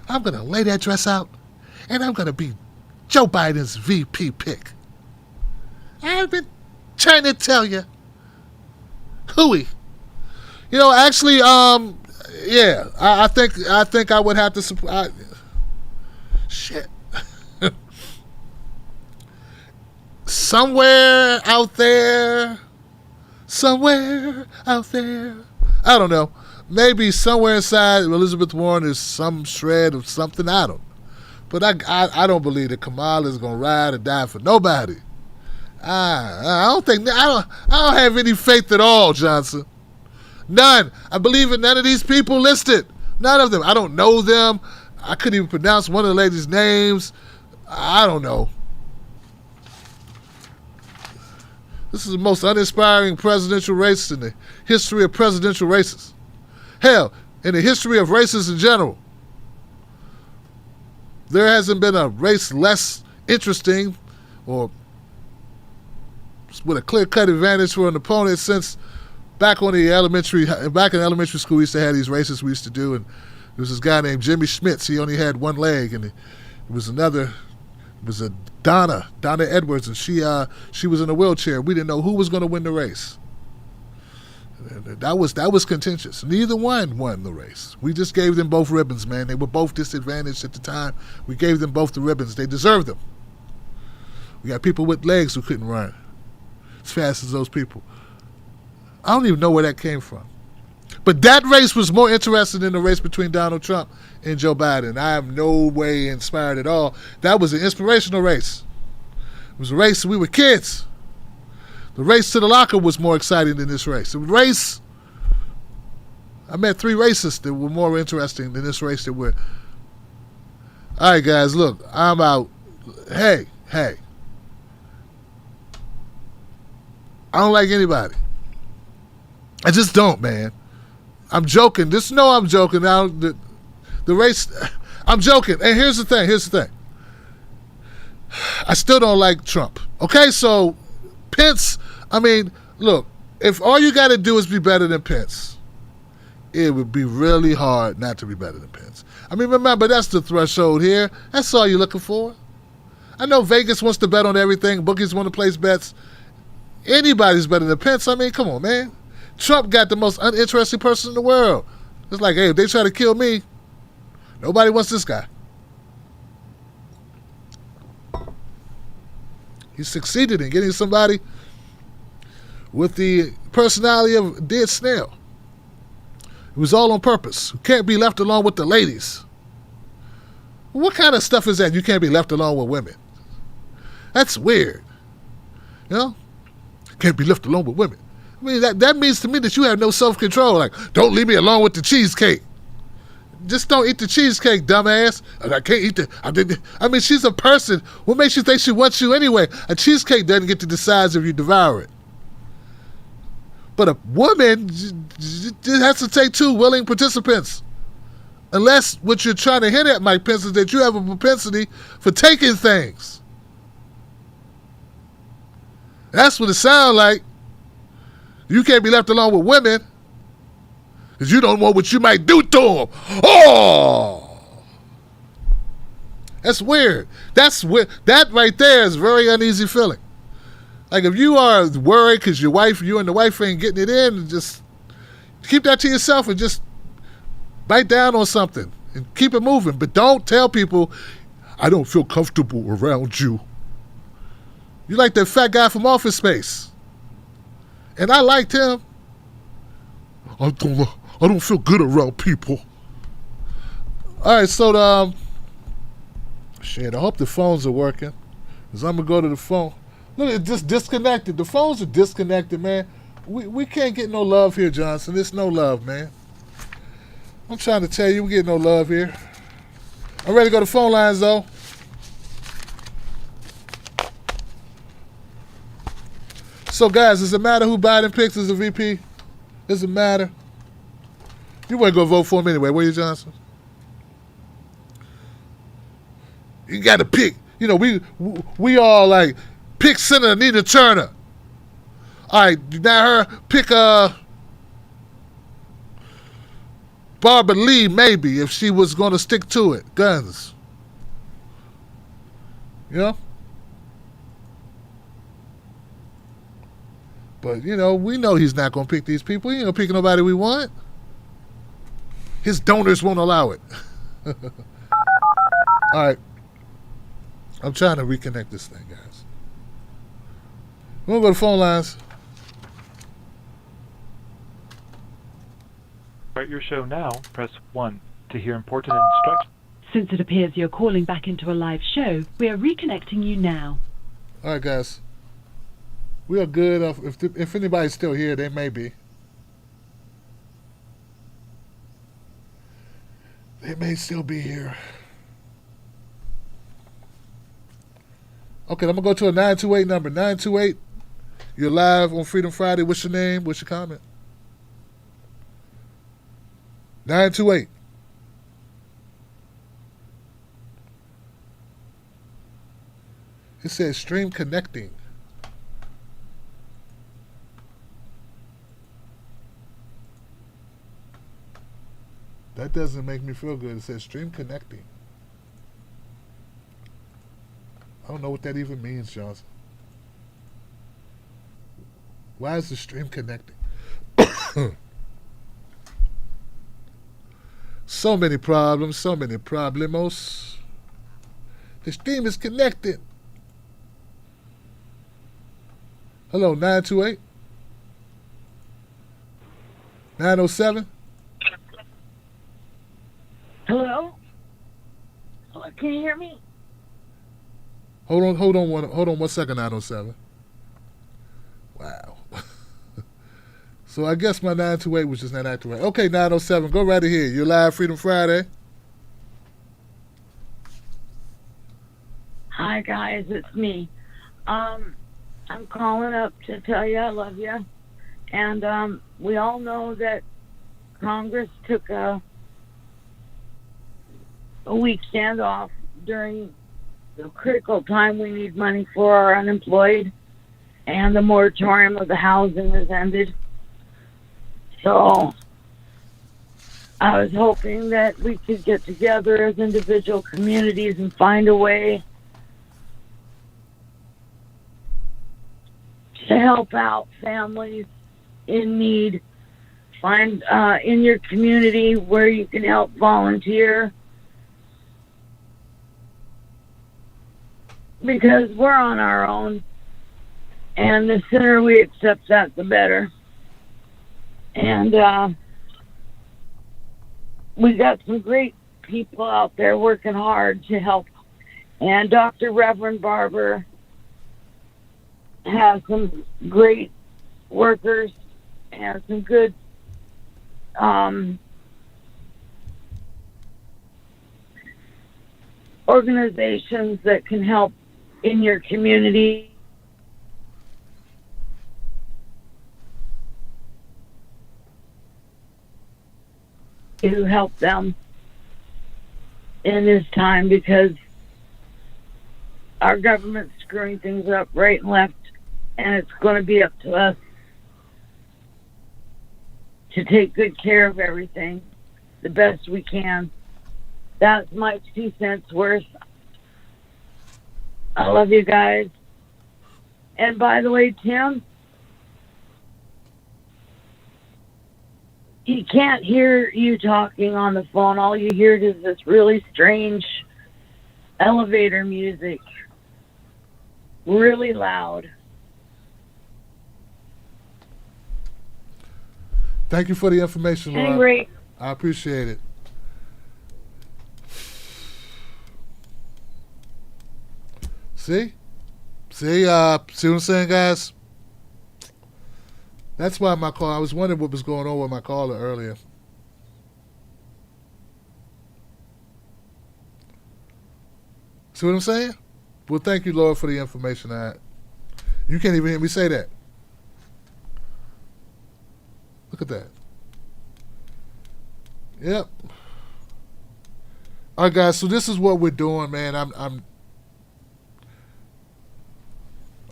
I'm going to lay that dress out, and I'm going to be Joe Biden's VP pick. I've been trying to tell you. Hooey. You know, actually, yeah, I think I would have to support. Shit. Somewhere out there, I don't know. Maybe somewhere inside Elizabeth Warren is some shred of something. I don't know. But I don't believe that Kamala is gonna ride or die for nobody. I don't have any faith at all, Johnson. None. I believe in none of these people listed. None of them. I don't know them. I couldn't even pronounce one of the ladies' names. I don't know. This is the most uninspiring presidential race in the history of presidential races. Hell, in the history of races in general. There hasn't been a race less interesting or with a clear-cut advantage for an opponent since back in elementary school. We used to have these races we used to do, and there was this guy named Jimmy Schmitz. He only had one leg, and it was a Donna Edwards, and she was in a wheelchair. We didn't know who was going to win the race. That was contentious. Neither one won the race. We just gave them both ribbons, man. They were both disadvantaged at the time. We gave them both the ribbons. They deserved them. We got people with legs who couldn't run as fast as those people. I don't even know where that came from. But that race was more interesting than the race between Donald Trump and Joe Biden. I am no way inspired at all. That was an inspirational race. It was a race when we were kids. The race to the locker was more exciting than this race. I met 3 races that were more interesting than this race that we're. All right, guys, look, I'm out. Hey. I don't like anybody. I just don't, man. I'm joking. I'm joking. Now, the race, I'm joking. And here's the thing. I still don't like Trump. Okay, so Pence, I mean, look, if all you got to do is be better than Pence, it would be really hard not to be better than Pence. I mean, remember, that's the threshold here. That's all you're looking for. I know Vegas wants to bet on everything. Bookies want to place bets. Anybody's better than Pence. I mean, come on, man. Trump got the most uninteresting person in the world. It's like, hey, if they try to kill me, nobody wants this guy. He succeeded in getting somebody with the personality of a dead snail. It was all on purpose. Who can't be left alone with the ladies. What kind of stuff is that? You can't be left alone with women. That's weird. You know? Can't be left alone with women. I mean, that means to me that you have no self-control. Like, don't leave me alone with the cheesecake. Just don't eat the cheesecake, dumbass. I can't eat I mean, she's a person. What makes you think she wants you anyway? A cheesecake doesn't get to decide if you devour it. But a woman just has to take 2 willing participants. Unless what you're trying to hint at, Mike Pence, is that you have a propensity for taking things. That's what it sounds like. You can't be left alone with women because you don't know what you might do to them. Oh! That's weird. That right there is a very uneasy feeling. Like if you are worried because you and the wife ain't getting it in, just keep that to yourself and just bite down on something and keep it moving. But don't tell people, I don't feel comfortable around you. You like that fat guy from Office Space. And I liked him. I don't feel good around people. All right, so shit, I hope the phones are working. Because I'm going to go to the phone. Look, it's just disconnected. The phones are disconnected, man. We can't get no love here, Johnson. There's no love, man. I'm trying to tell you, we get no love here. I'm ready to go to phone lines, though. So, guys, does it matter who Biden picks as a VP? Does it matter? You weren't going to vote for him anyway, were you, Johnson? You got to pick. You know, we all like, pick Senator Nina Turner. All right, now her, pick Barbara Lee, maybe, if she was going to stick to it. Guns. You know? But, you know, we know he's not going to pick these people. He ain't going to pick nobody we want. His donors won't allow it. All right. I'm trying to reconnect this thing, guys. We're going to go to phone lines.
Start your show now. Press 1 to hear important instructions.
Since it appears you're calling back into a live show, we are reconnecting you now.
All right, guys. We are good. If anybody's still here, they may be. They may still be here. Okay, I'm going to go to a 928 number. 928, you're live on Freedom Friday. What's your name? What's your comment? 928. It says stream connecting. That doesn't make me feel good. It says stream connecting. I don't know what that even means, Johnson. Why is the stream connecting? So many problems, so many problemos. The stream is connected. Hello, 928? 907?
Hello? Can you hear me?
Hold on one second, 907. Wow. So I guess my 928 was just not acting right. Okay, 907, go right ahead. You're live, Freedom Friday.
Hi, guys, it's me. I'm calling up to tell you I love you. And we all know that Congress took a week standoff during the critical time we need money for our unemployed, and the moratorium of the housing has ended. So I was hoping that we could get together as individual communities and find a way to help out families in need. Find in your community where you can help volunteer, because we're on our own, and the sooner we accept that, the better. And we got some great people out there working hard to help. And Dr. Reverend Barber has some great workers and some good organizations that can help in your community. To help them in this time, because our government's screwing things up right and left, and it's going to be up to us to take good care of everything the best we can. That's my 2 cents worth. I love you guys. And by the way, Tim, you can't hear you talking on the phone. All you hear is this really strange elevator music. Really loud.
Thank you for the information, Laura.
Anyway,
I appreciate it. See what I'm saying, guys? That's why my call. I was wondering what was going on with my caller earlier. See what I'm saying? Well, thank you, Lord, for the information. You can't even hear me say that. Look at that. Yep. All right, guys. So this is what we're doing, man. I'm.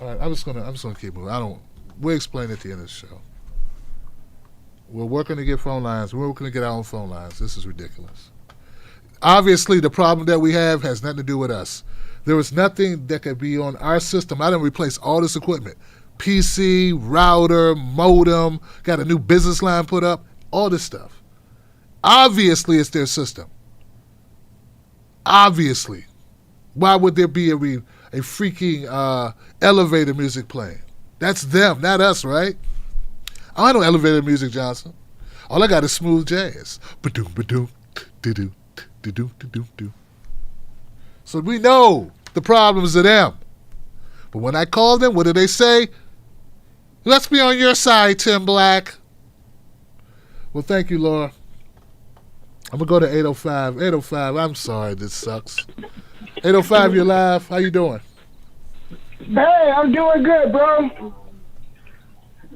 All right. I'm just gonna keep moving. We'll explain at the end of the show. We're working to get phone lines. We're working to get our own phone lines. This is ridiculous. Obviously, the problem that we have has nothing to do with us. There was nothing that could be on our system. I didn't replace all this equipment. PC, router, modem, got a new business line put up, all this stuff. Obviously, it's their system. Obviously. Why would there be a freaking elevator music playing? That's them, not us, right? I don't elevator music, Johnson. All I got is smooth jazz. Ba-doom, ba-doom, do-do, do-do, do-do. So we know the problems are them. But when I call them, what do they say? Let's be on your side, Tim Black. Well, thank you, Laura. I'm going to go to 805. 805, I'm sorry, this sucks. 805, you're live. How you doing?
Hey, I'm doing good, bro.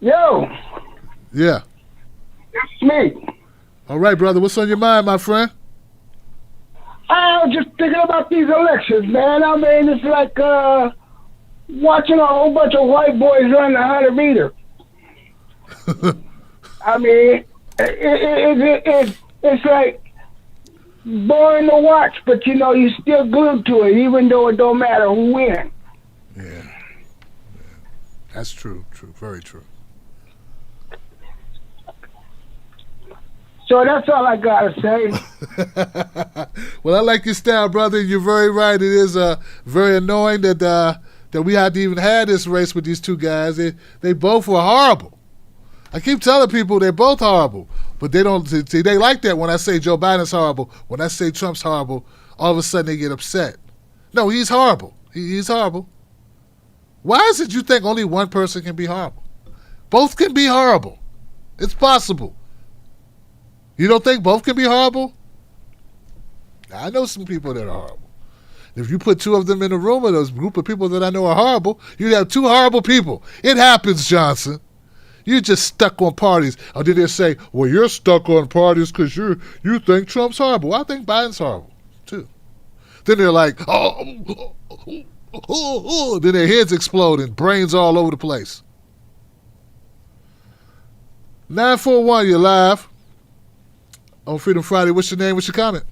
Yo.
Yeah.
It's me.
All right, brother. What's on your mind, my friend?
I was just thinking about these elections, man. I mean, it's like watching a whole bunch of white boys run the 100-meter. I mean, it's like boring to watch, but you know, you're still glued to it, even though it don't matter who wins.
Yeah. That's true. Very true.
So that's all I gotta say.
Well, I like your style, brother. You're very right. It is very annoying that we had to even have this race with these two guys. They both were horrible. I keep telling people they're both horrible, but they don't see. They like that when I say Joe Biden's horrible. When I say Trump's horrible, all of a sudden they get upset. No, he's horrible. He's horrible. Why is it you think only one person can be horrible? Both can be horrible. It's possible. You don't think both can be horrible? I know some people that are horrible. If you put two of them in a room with a group of people that I know are horrible, you'd have two horrible people. It happens, Johnson. You're just stuck on parties. Or did they say, well, you're stuck on parties because you think Trump's horrible? Well, I think Biden's horrible, too. Then they're like, oh. Then their heads explode and brains all over the place. 941, you're live on Freedom Friday. What's your name? What's your comment?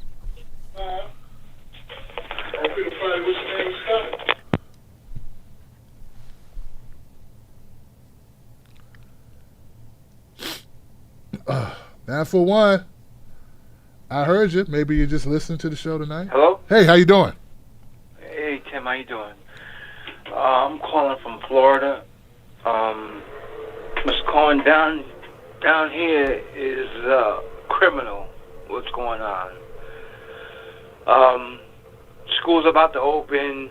On Freedom Friday, what's your name? What's your comment? 941. I heard you. Maybe you're just listening to the show tonight.
Hello?
Hey, how you doing?
Hey, Tim, how you doing? I'm calling from Florida. Mr. Cohen, down here is criminal. What's going on? School's about to open.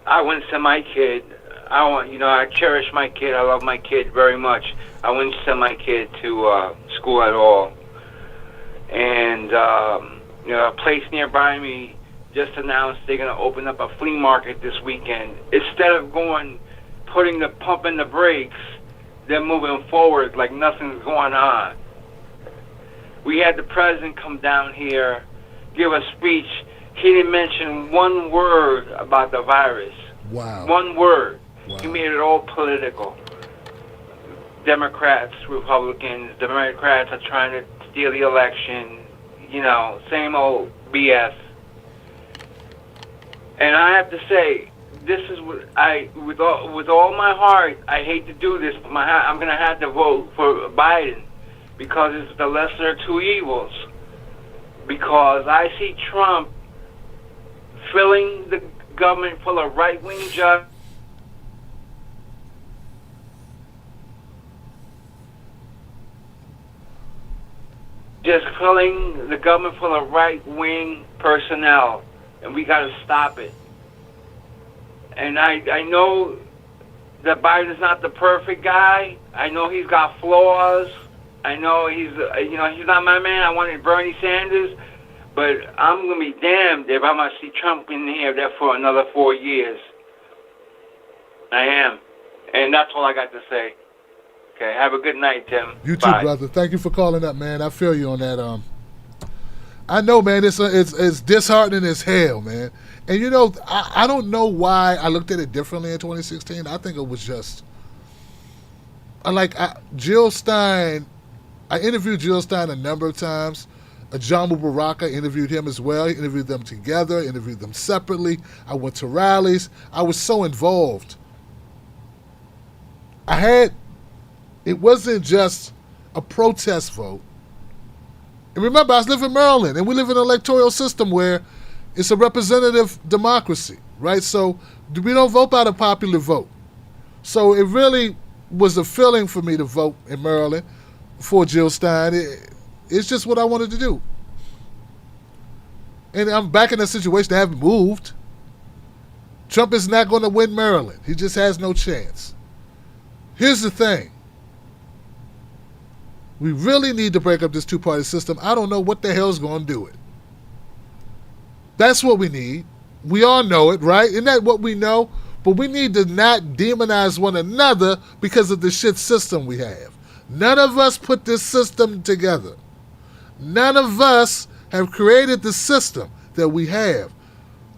I wouldn't send my kid. I cherish my kid. I love my kid very much. I wouldn't send my kid to school at all. And a place nearby me just announced they're going to open up a flea market this weekend. Instead of putting the pump in the brakes, they're moving forward like nothing's going on. We had the president come down here, give a speech. He didn't mention one word about the virus.
Wow.
One word.
Wow.
He made it all political. Democrats, Republicans, Democrats are trying to steal the election. Same old BS. And I have to say, this is what with all my heart, I hate to do this, but I'm going to have to vote for Biden because it's the lesser of two evils. Because I see Trump filling the government full of right-wing judges. Just filling the government full of right-wing personnel. And we got to stop it. And I know that Biden's not the perfect guy. I know he's got flaws. I know he's not my man. I wanted Bernie Sanders. But I'm going to be damned if I'm going to see Trump in here there for another 4 years. I am. And that's all I got to say. Okay, have a good night, Tim.
You too,
Bye.
brother. Thank you for calling up, man. I feel you on that. I know, man, it's disheartening as hell, man. And, you know, I don't know why I looked at it differently in 2016. I think it was just... Jill Stein... I interviewed Jill Stein a number of times. Ajamu Baraka interviewed him as well. He interviewed them together, interviewed them separately. I went to rallies. I was so involved. It wasn't just a protest vote. And remember, I live in Maryland, and we live in an electoral system where it's a representative democracy, right? So we don't vote by the popular vote. So it really was a feeling for me to vote in Maryland for Jill Stein. It's just what I wanted to do. And I'm back in a situation I haven't moved. Trump is not going to win Maryland. He just has no chance. Here's the thing. We really need to break up this two-party system. I don't know what the hell's going to do it. That's what we need. We all know it, right? Isn't that what we know? But we need to not demonize one another because of the shit system we have. None of us put this system together. None of us have created the system that we have.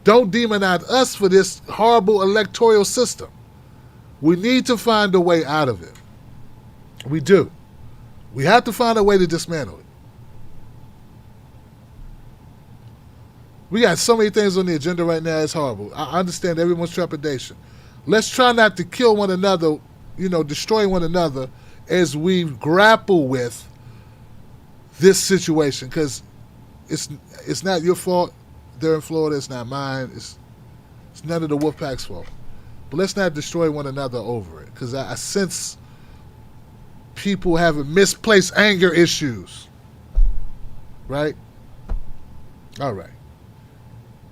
Don't demonize us for this horrible electoral system. We need to find a way out of it. We do. We have to find a way to dismantle it. We got so many things on the agenda right now, it's horrible. I understand everyone's trepidation. Let's try not to kill one another, destroy one another as we grapple with this situation, because it's not your fault. They're in Florida. It's not mine. It's none of the Wolfpack's fault. But let's not destroy one another over it, because I sense people having misplaced anger issues. Right? All right.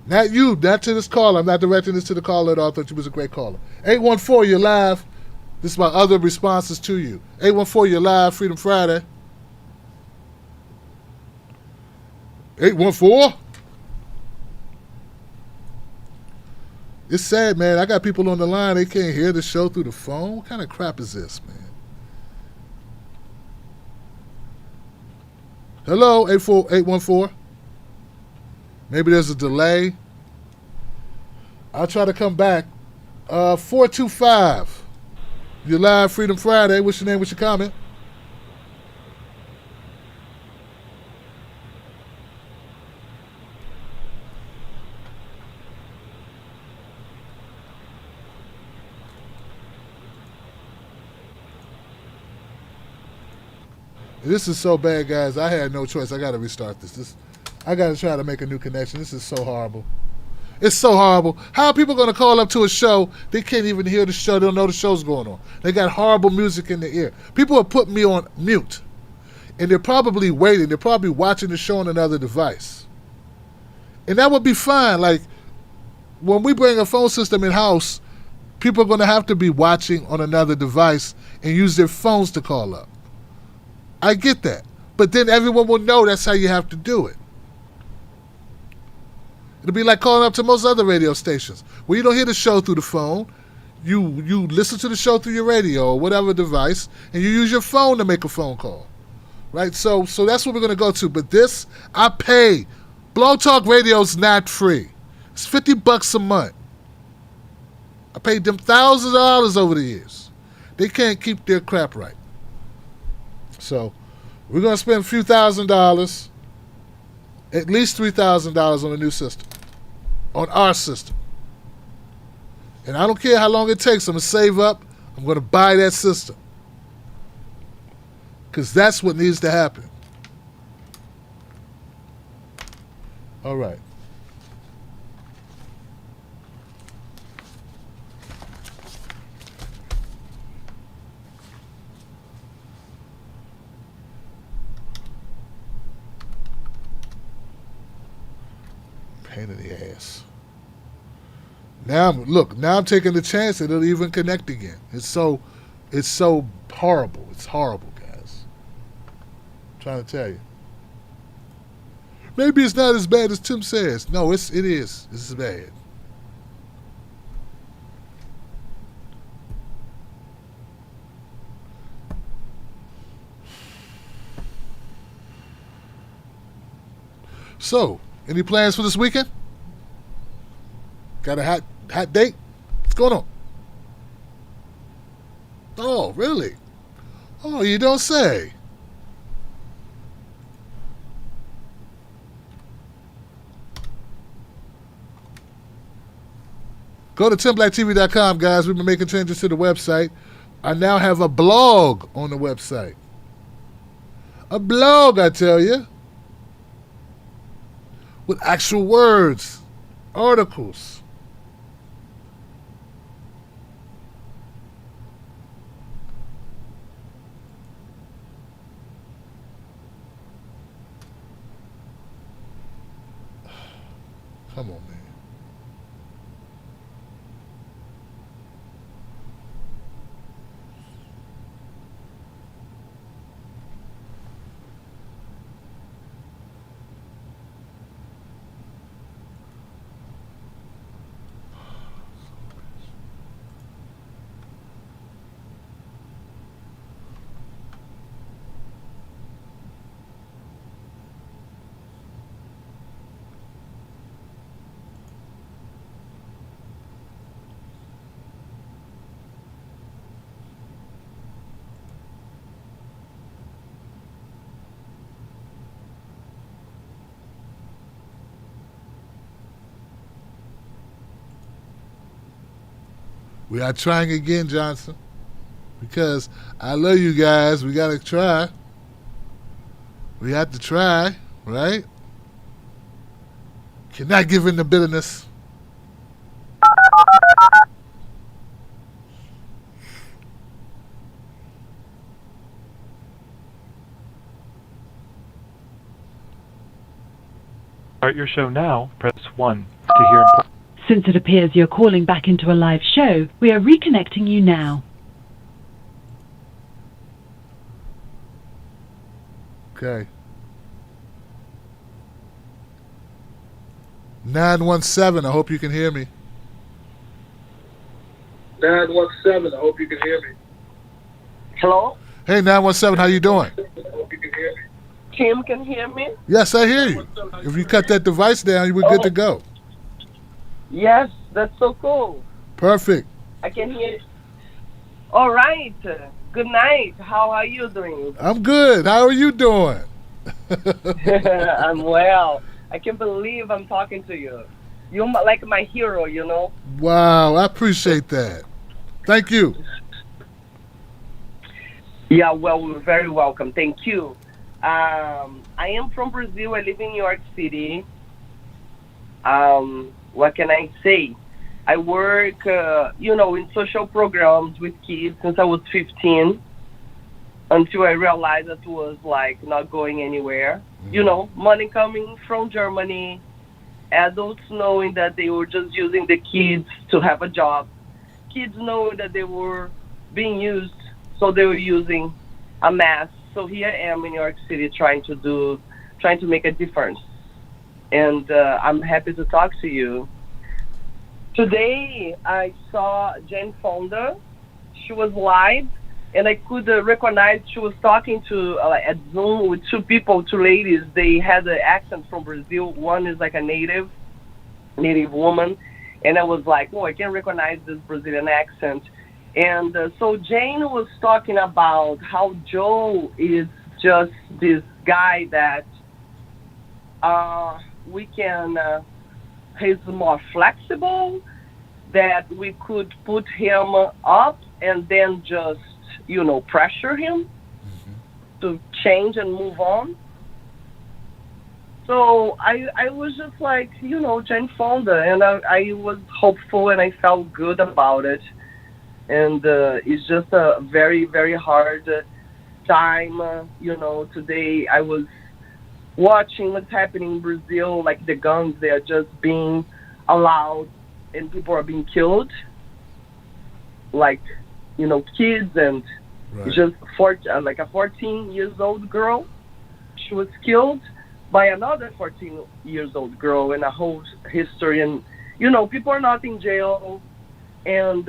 Not you, not to this caller. I'm not directing this to the caller at all. I thought you was a great caller. 814, you're live. This is my other responses to you. 814, you're live. Freedom Friday. 814. It's sad, man. I got people on the line. They can't hear the show through the phone. What kind of crap is this, man? Hello, 814. Maybe there's a delay. I'll try to come back. 425. You're live, Freedom Friday. What's your name? What's your comment? This is so bad, guys. I had no choice. I got to restart this. I got to try to make a new connection. This is so horrible. It's so horrible. How are people going to call up to a show? They can't even hear the show. They don't know the show's going on. They got horrible music in their ear. People are putting me on mute. And they're probably waiting. They're probably watching the show on another device. And that would be fine. Like, when we bring a phone system in-house, people are going to have to be watching on another device and use their phones to call up. I get that. But then everyone will know that's how you have to do it. It'll be like calling up to most other radio stations where you don't hear the show through the phone. You listen to the show through your radio or whatever device, and you use your phone to make a phone call. Right? So that's what we're going to go to. But this, I pay. Blog Talk Radio's not free. It's $50 a month. I paid them thousands of dollars over the years. They can't keep their crap right. So we're going to spend a few $1,000s, at least $3,000 on a new system, on our system. And I don't care how long it takes. I'm going to save up. I'm going to buy that system. Because that's what needs to happen. All right. Pain in the ass. Now I'm taking the chance that it'll even connect again. It's so horrible. It's horrible, guys. I'm trying to tell you. Maybe it's not as bad as Tim says. No, it is. This is bad. So, any plans for this weekend? Got a hot date? What's going on? Oh, really? Oh, you don't say. Go to TimBlackTV.com, guys. We've been making changes to the website. I now have a blog on the website. A blog, I tell you. With actual words, articles. Come on, man. We are trying again, Johnson, because I love you guys. We got to try. We have to try, right? Cannot give in to bitterness.
Start your show now. Press 1 to hear.
Since it appears you're calling back into a live show, we are reconnecting you now.
Okay. 917, I hope you can hear me.
917, I hope you can hear me. Hello?
Hey, 917, how you doing?
I hope you can hear me. Tim can hear me?
Yes, I hear you. If you cut that device down, we're good to go.
Yes, that's so cool.
Perfect.
I can hear. All right. Good night. How are you doing?
I'm good. How are you doing?
I'm well. I can't believe I'm talking to you. You're like my hero, you know?
Wow, I appreciate that. Thank you.
Yeah, well, you're very welcome. Thank you. I am from Brazil. I live in New York City. What can I say? I work, in social programs with kids since I was 15 until I realized that was like not going anywhere. You know, money coming from Germany, adults knowing that they were just using the kids to have a job, kids knowing that they were being used, so they were using a mass. So here I am in New York City trying to make a difference. And I'm happy to talk to you. Today, I saw Jane Fonda. She was live, and I could recognize she was talking to, at Zoom with two ladies. They had an accent from Brazil. One is like a native woman. And I was like, oh, I can recognize this Brazilian accent. And so Jane was talking about how Joe is just this guy that he's more flexible, that we could put him up and then just, pressure him to change and move on. So I was just like, Jane Fonda, and I was hopeful and I felt good about it. And it's just a very, very hard time. Today I was watching what's happening in Brazil, like the guns, they are just being allowed and people are being killed, like, kids and just like a 14 years old girl. She was killed by another 14 years old girl, and a whole history. And people are not in jail. And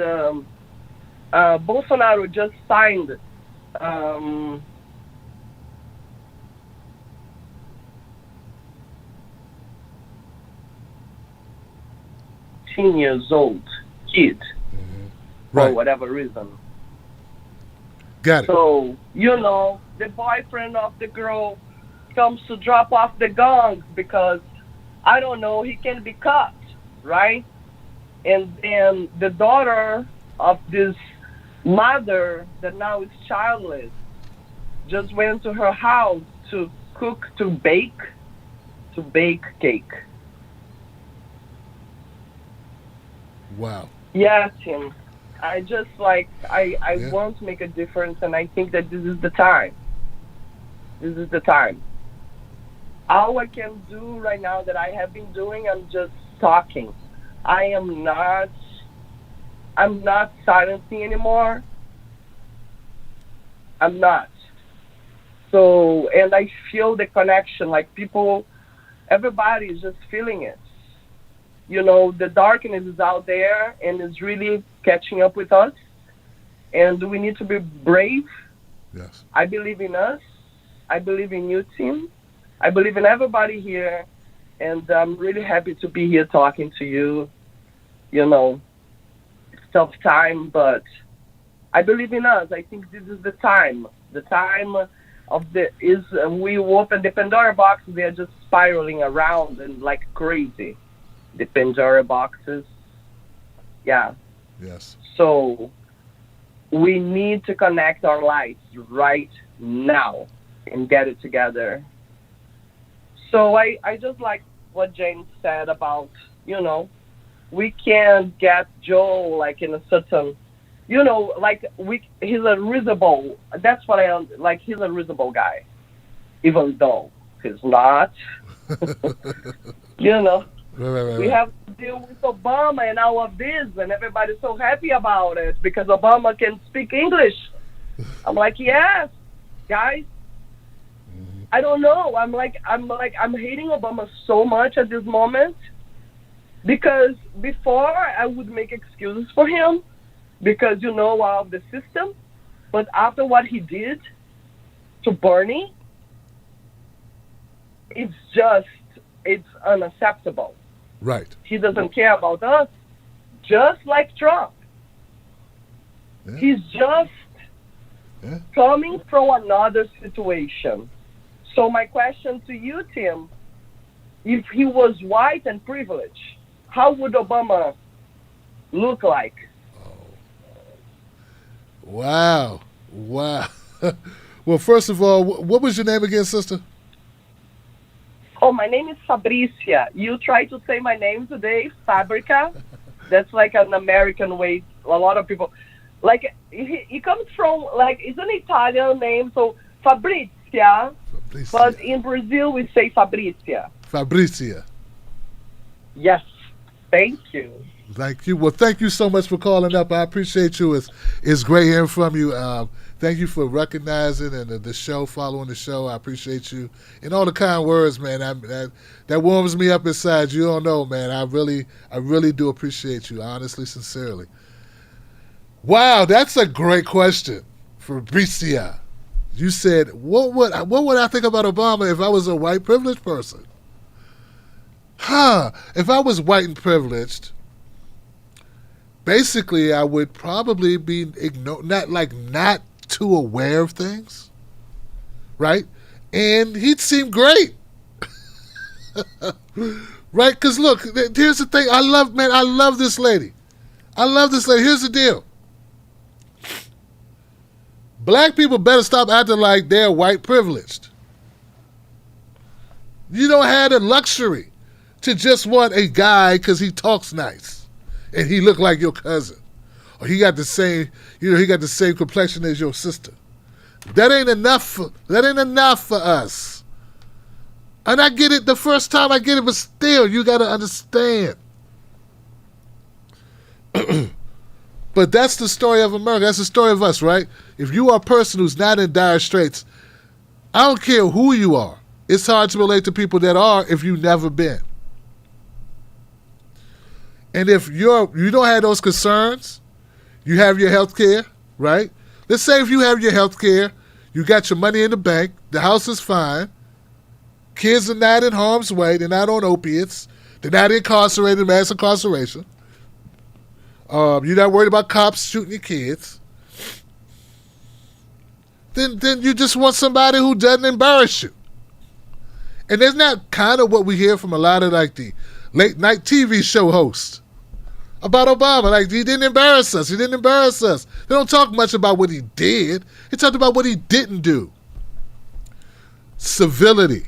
Bolsonaro just signed 10 years old kid for whatever reason.
Got it.
So, the boyfriend of the girl comes to drop off the guns because, I don't know, he can be cut, right? And then the daughter of this mother that now is childless just went to her house to bake cake.
Wow.
Yes, Tim. I just I want to make a difference, and I think that this is the time. This is the time. All I can do right now that I have been doing, I'm just talking. I'm not silencing anymore. I'm not. So, and I feel the connection, like everybody is just feeling it. The darkness is out there and it's really catching up with us. And we need to be brave.
Yes.
I believe in us. I believe in you, Tim. I believe in everybody here. And I'm really happy to be here talking to you. It's tough time, but I believe in us. I think this is the time. The time we open the Pandora box, they're just spiraling around and like crazy. The Pandora boxes. Yeah.
Yes.
So we need to connect our lives right now and get it together. So I just like what James said about, we can't get Joe like in a certain, he's a reasonable, that's what he's a reasonable guy, even though he's not,
Right.
We have to deal with Obama and all of this, and everybody's so happy about it because Obama can speak English. I'm like, yes, guys. I don't know. I'm hating Obama so much at this moment because before I would make excuses for him because all of the system, but after what he did to Bernie, it's unacceptable.
Right.
He doesn't care about us, just like Trump. Yeah. He's just coming from another situation. So my question to you, Tim, if he was white and privileged, how would Obama look like?
Wow. Well, first of all, what was your name again, sister?
Oh, my name is Fabricia. You try to say my name today, Fabrica. That's like an American way. A lot of people, he comes from, it's an Italian name, so Fabrizia. But in Brazil, we say Fabricia.
Fabricia.
Yes. Thank you.
Thank you. Well, thank you so much for calling up. I appreciate you. It's great hearing from you. Thank you for recognizing and the show, following the show. I appreciate you. And all the kind words, man. That warms me up inside. You don't know, man. I really do appreciate you, honestly, sincerely. Wow, that's a great question, Fabricia. You said, what would I think about Obama if I was a white privileged person? If I was white and privileged, basically I would probably be not too aware of things, right? And he'd seem great, right? Because look, here's the thing. I love this lady. Here's the deal. Black people better stop acting like they're white privileged. You don't have the luxury to just want a guy because he talks nice and he look like your cousin, or he got the same complexion as your sister. That ain't enough for us. And I get it the first time I get it, but still, you got to understand. But that's the story of America. That's the story of us, right? If you are a person who's not in dire straits, I don't care who you are. It's hard to relate to people that are if you've never been. And if you don't have those concerns, you have your health care, right? Let's say if you have your health care, you got your money in the bank, the house is fine, kids are not in harm's way, they're not on opiates, they're not incarcerated, mass incarceration. You're not worried about cops shooting your kids. Then you just want somebody who doesn't embarrass you. And that's not kind of what we hear from a lot of like the late night TV show hosts about Obama. Like, he didn't embarrass us. He didn't embarrass us. They don't talk much about what he did. They talked about what he didn't do. Civility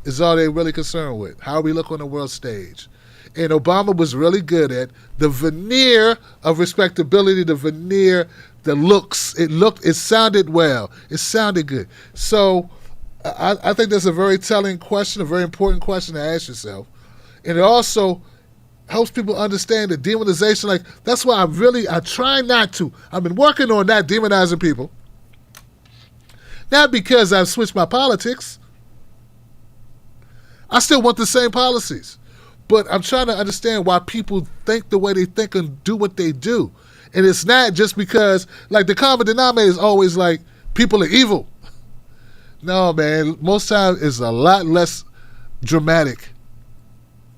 is all they're really concerned with. How we look on the world stage. And Obama was really good at the veneer of respectability, the veneer, the looks. It sounded well. It sounded good. So I think that's a very telling question, a very important question to ask yourself. And it also helps people understand the demonization. Like, that's why I try not to. I've been working on not demonizing people. Not because I've switched my politics. I still want the same policies. But I'm trying to understand why people think the way they think and do what they do. And it's not just because, like, the common denominator is always like, people are evil. No, man. Most times it's a lot less dramatic.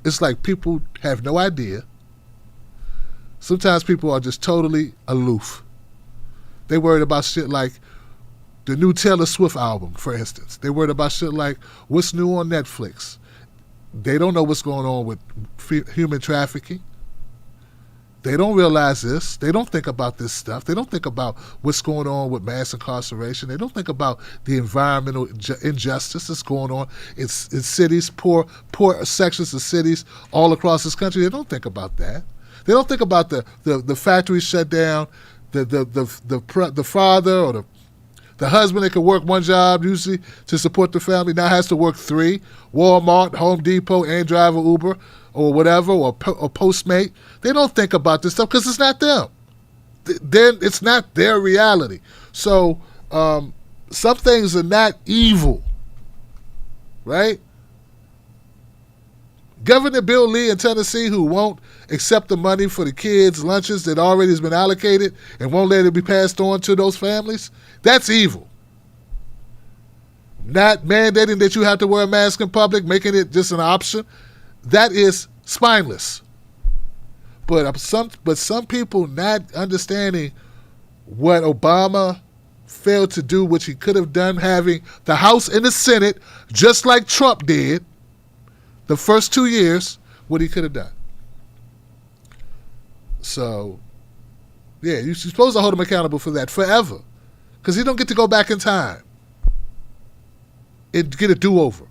It's like people have no idea. Sometimes people are just totally aloof. They worried about shit like the new Taylor Swift album, for instance. They worried about shit like what's new on Netflix. They don't know what's going on with human trafficking. They don't realize this. They don't think about this stuff. They don't think about what's going on with mass incarceration. They don't think about the environmental injustice that's going on in cities, poor sections of cities all across this country. They don't think about that. They don't think about the factories shut down, the father or the husband that could work one job usually to support the family now has to work three. Walmart, Home Depot, and drive an Uber or whatever, or Postmate. They don't think about this stuff because it's not them. Then it's not their reality. So some things are not evil, right? Governor Bill Lee in Tennessee, who won't accept the money for the kids' lunches that already has been allocated and won't let it be passed on to those families, that's evil. Not mandating that you have to wear a mask in public, making it just an option, that is spineless. But some people not understanding what Obama failed to do, which he could have done, having the House and the Senate, just like Trump did, the first 2 years, what he could have done. So, yeah, you're supposed to hold him accountable for that forever. Because he don't get to go back in time and get a do-over.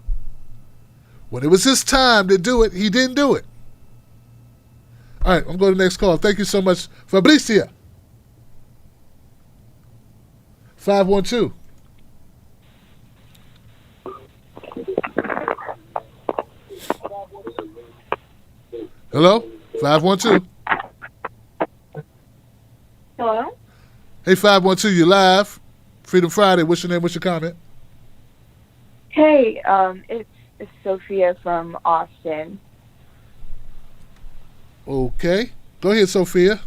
When it was his time to do it, he didn't do it. All right, I'm going to the next call. Thank you so much, Fabricia. 512. Hello? 512.
Hello?
Hey, 512, you live. Freedom Friday. What's your name? What's your comment?
Hey, it's Sophia from Austin.
Okay. Go ahead, Sophia.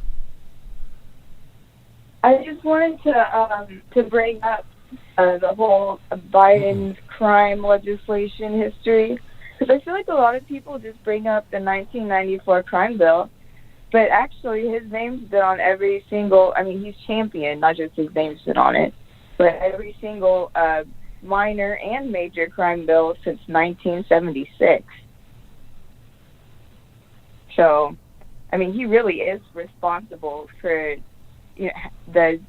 I just wanted to bring up the whole Biden's crime legislation history, because I feel like a lot of people just bring up the 1994 crime bill, but actually his name's been on every single, I mean, he's championed, not just his name's been on it, but every single minor and major crime bill since 1976. So, I mean, he really is responsible for, you know, the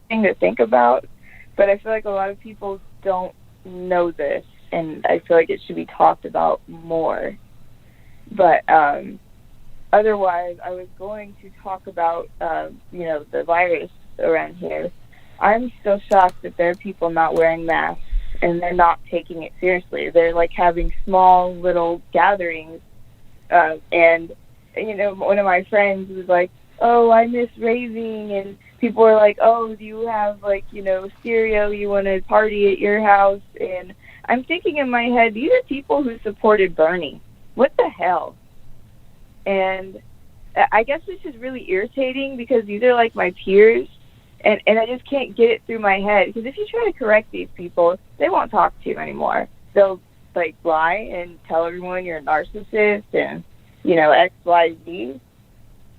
thing to think about. But I feel like a lot of people don't know this, and I feel like it should be talked about more. But otherwise, I was going to talk about, you know, the virus around here. I'm still shocked that there are people not wearing masks and they're not taking it seriously. They're like having small little gatherings, and you know, one of my friends was like, "Oh, I miss raving," and people were like, "Oh, do you have like, you know, stereo? You want to party at your house?" And I'm thinking in my head, these are people who supported Bernie. What the hell? And I guess this is really irritating because these are like my peers, and I just can't get it through my head. Because if you try to correct these people, they won't talk to you anymore. They'll like lie and tell everyone you're a narcissist and, you know, X, Y, Z.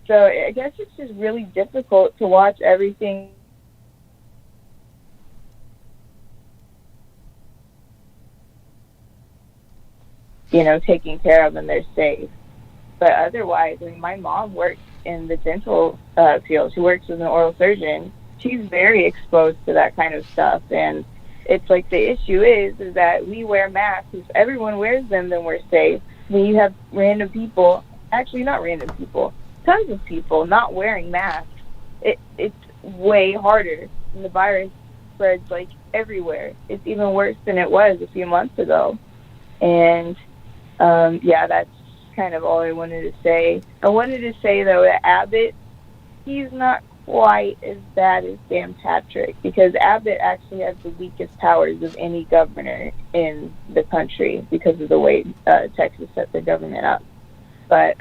So I guess it's just really difficult to watch everything. You know, taken care of and they're safe. But otherwise, I mean, my mom works in the dental field. She works as an oral surgeon. She's very exposed to that kind of stuff. And it's like the issue is that we wear masks. If everyone wears them, then we're safe. When you have random people, actually not random people, tons of people not wearing masks, it's way harder. And the virus spreads like everywhere. It's even worse than it was a few months ago. And yeah, that's kind of all I wanted to say. I wanted to say, though, that Abbott, he's not quite as bad as Dan Patrick, because Abbott actually has the weakest powers of any governor in the country because of the way Texas set the government up. But,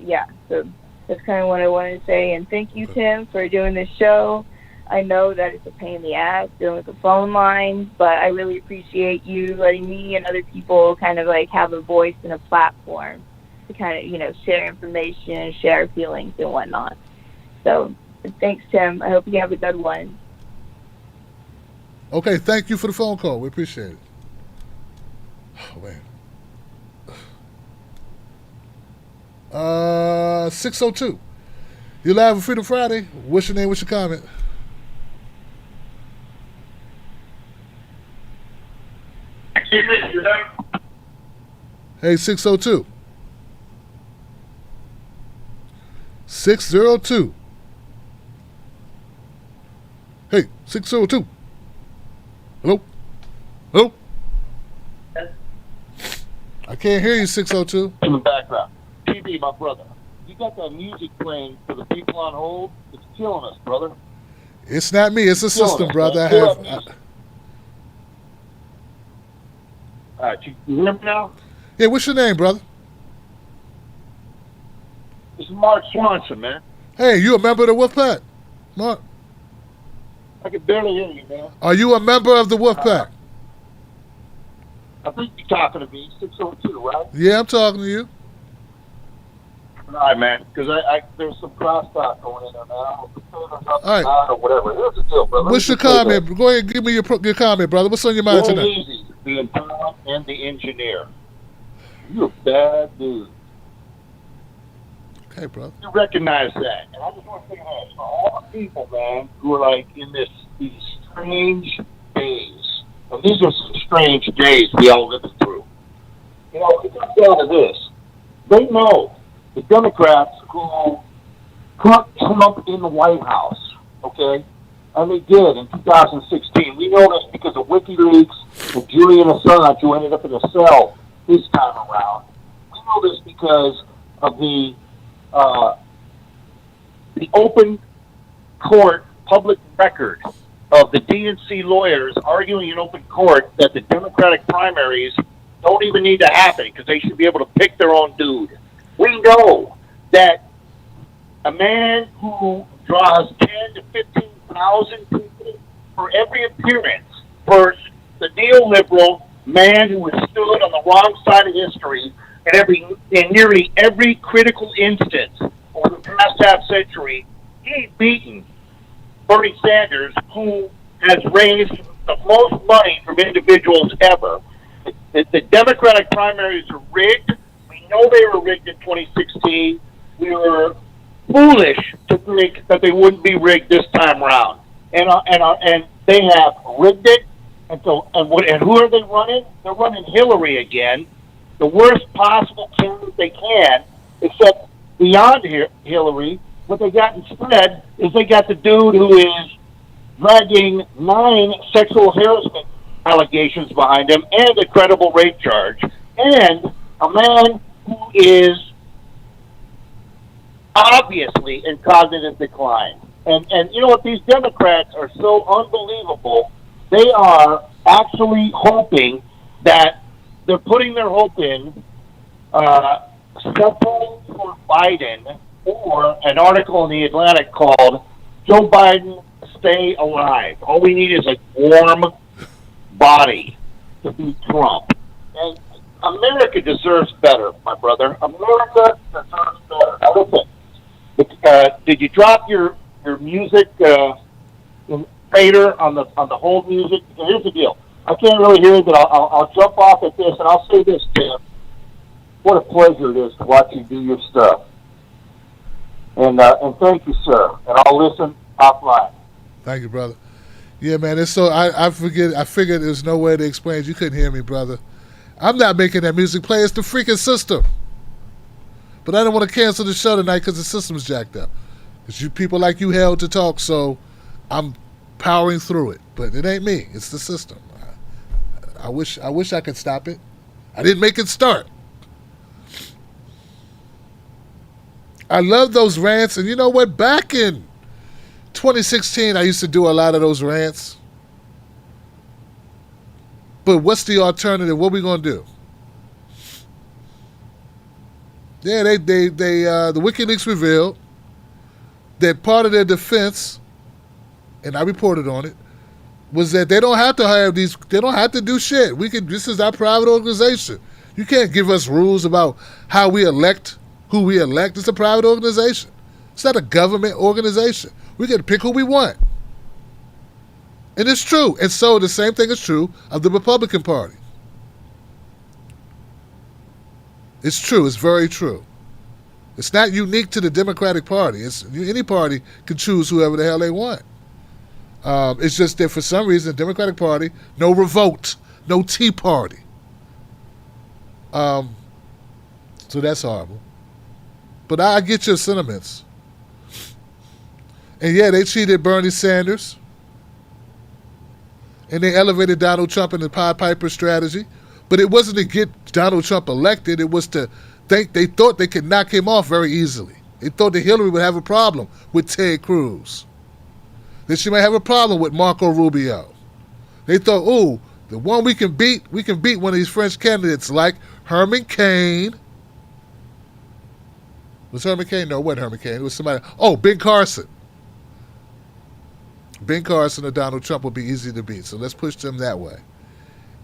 yeah, so that's kind of what I wanted to say. And thank you, Tim, for doing this show. I know that it's a pain in the ass dealing with the phone line, but I really appreciate you letting me and other people kind of like have a voice and a platform to kind of, you know, share information, share feelings and whatnot. So thanks, Tim. I hope you have a good one.
Okay, thank you for the phone call. We appreciate it. Oh, man. 602. You live on Freedom Friday. What's your name? What's your comment? Hey, 602. 602. Hey, 602. Hello? Hello? I can't hear you, 602.
In the background. TV, my brother. You got that music playing for the people on hold? It's killing us, brother.
It's not me. It's the system, brother.
All right, you hear me now?
Yeah, what's your name, brother?
This is Mark Swanson, man.
Hey, you a member of the Wolfpack? Mark?
I can barely hear you, man.
Are you a member of the Wolfpack?
I think you're talking to me, 602, right?
Yeah, I'm talking to you.
All right, man, because there's some crosstalk going in there, man. I'm
all right.
Or whatever. Here's the deal, brother.
What's your comment? Go ahead and give me your comment, brother. What's on your mind tonight?
Easy, the intern and the engineer. You're a bad dude.
Okay, brother.
You recognize that. And I just want to say that for all the people, man, who are like in these strange days. And these are some strange days we all living through. You know, it comes down to this. They know the Democrats who put Trump in the White House, okay? And they did in 2016. We know this because of WikiLeaks and Julian Assange, who ended up in a cell this time around. We know this because of the open court public record of the DNC lawyers arguing in open court that the Democratic primaries don't even need to happen because they should be able to pick their own dude. We know that a man who draws 10 to 15,000 people for every appearance, for the neoliberal man who has stood on the wrong side of history in nearly every critical instance over the past half century, he's beaten Bernie Sanders, who has raised the most money from individuals ever. The Democratic primaries are rigged. We know they were rigged in 2016. We were foolish to think that they wouldn't be rigged this time around. And they have rigged it. And who are they running? They're running Hillary again, the worst possible candidate they can, except beyond Hillary. What they got instead is they got the dude who is dragging 9 sexual harassment allegations behind him and a credible rape charge, and a man who is obviously in cognitive decline. And you know what? These Democrats are so unbelievable. They are actually hoping that they're putting their hope in support for Biden, or an article in the Atlantic called "Joe Biden Stay Alive." All we need is a warm body to beat Trump. And America deserves better, my brother. America deserves better. Now listen, did you drop your music fader on the hold music? Here's the deal. I can't really hear it, but I'll jump off at this, and I'll say this, Tim. What a pleasure it is to watch you do your stuff. And thank you, sir. And I'll listen offline.
Thank you, brother. Yeah, man. It's so I figured there's no way to explain it. You couldn't hear me, brother. I'm not making that music play. It's the freaking system. But I don't want to cancel the show tonight because the system's jacked up. Because you people like you held to talk, so I'm powering through it. But it ain't me. It's the system. I wish I could stop it. I didn't make it start. I love those rants, and you know what? Back in 2016, I used to do a lot of those rants. But what's the alternative? What are we gonna do? Yeah, they the WikiLeaks revealed that part of their defense, and I reported on it, was that they don't have to have these. They don't have to do shit. This is our private organization. You can't give us rules about how we elect. Who we elect. It's a private organization. It's not a government organization. We can pick who we want. And it's true. And so the same thing is true of the Republican Party. It's true. It's very true. It's not unique to the Democratic Party. Any party can choose whoever the hell they want. It's just that for some reason, the Democratic Party, no revolt, no Tea Party. So that's horrible. But I get your sentiments. And yeah, they cheated Bernie Sanders. And they elevated Donald Trump in the Pied Piper strategy. But it wasn't to get Donald Trump elected. It was to think they thought they could knock him off very easily. They thought that Hillary would have a problem with Ted Cruz. That she might have a problem with Marco Rubio. They thought, ooh, the one we can beat one of these French candidates like Herman Cain. Was Herman Cain? No, it wasn't Herman Cain. It was somebody. Oh, Ben Carson. Ben Carson or Donald Trump will be easy to beat. So let's push them that way.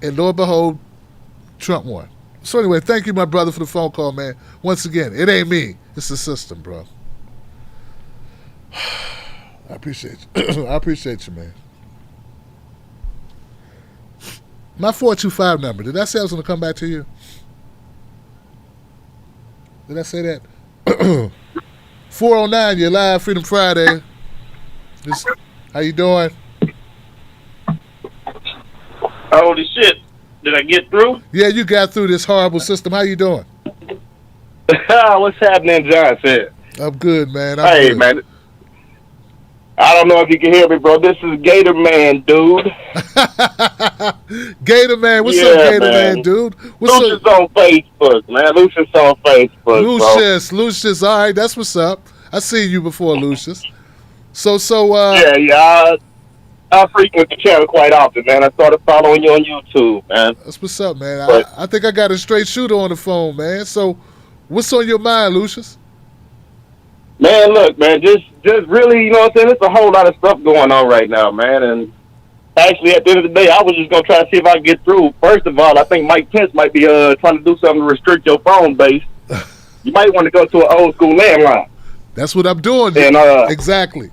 And lo and behold, Trump won. So anyway, thank you, my brother, for the phone call, man. Once again, it ain't me. It's the system, bro. I appreciate you. I appreciate you, man. My 425 number. Did I say I was going to come back to you? Did I say that? 409, you're live, Freedom Friday. How you doing?
Holy shit. Did I get through?
Yeah, you got through this horrible system. How you doing?
What's happening, John said?
I'm good, man.
Hey,
good.
man. I don't know if you can hear me, bro. This is Gator Man, dude.
Gator Man. What's up, Gator Man, dude?
Lucius on Facebook, man. Lucius on Facebook,
Lucius. All right, that's what's up. I seen you before, Lucius.
I frequent the channel quite often, man. I started following you on YouTube, man.
That's what's up, man. I think I got a straight shooter on the phone, man. So, what's on your mind, Lucius?
Man, look, man, just really, you know what I'm saying? There's a whole lot of stuff going on right now, man. And actually, at the end of the day, I was just going to try to see if I can get through. First of all, I think Mike Pence might be trying to do something to restrict your phone base. You might want to go to an old school landline.
That's what I'm doing.
And,
exactly.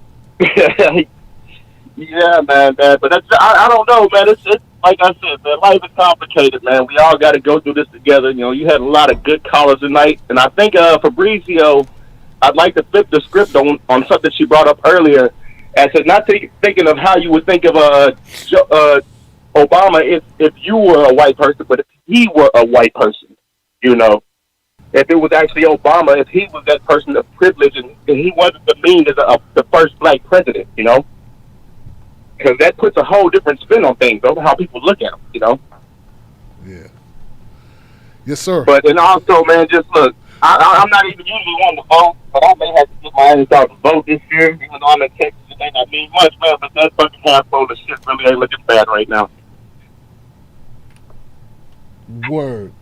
Yeah, man. But that's, I don't know, man. It's like I said, man, life is complicated, man. We all got to go through this together. You know, you had a lot of good callers tonight. And I think Fabrizio, I'd like to flip the script on something she brought up earlier. As not thinking of how you would think of Obama if you were a white person, but if he were a white person, you know. If it was actually Obama, if he was that person of privilege and he wasn't the mean as the first black president, you know. because that puts a whole different spin on things over how people look at them, you know.
Yeah. Yes, sir.
But and also, man, just look, I'm not even usually one to vote, but I may have to get my ass out to vote this year, even though I'm in Texas. It may not mean much, man, but that fucking handful of shit really ain't looking bad right now.
Word.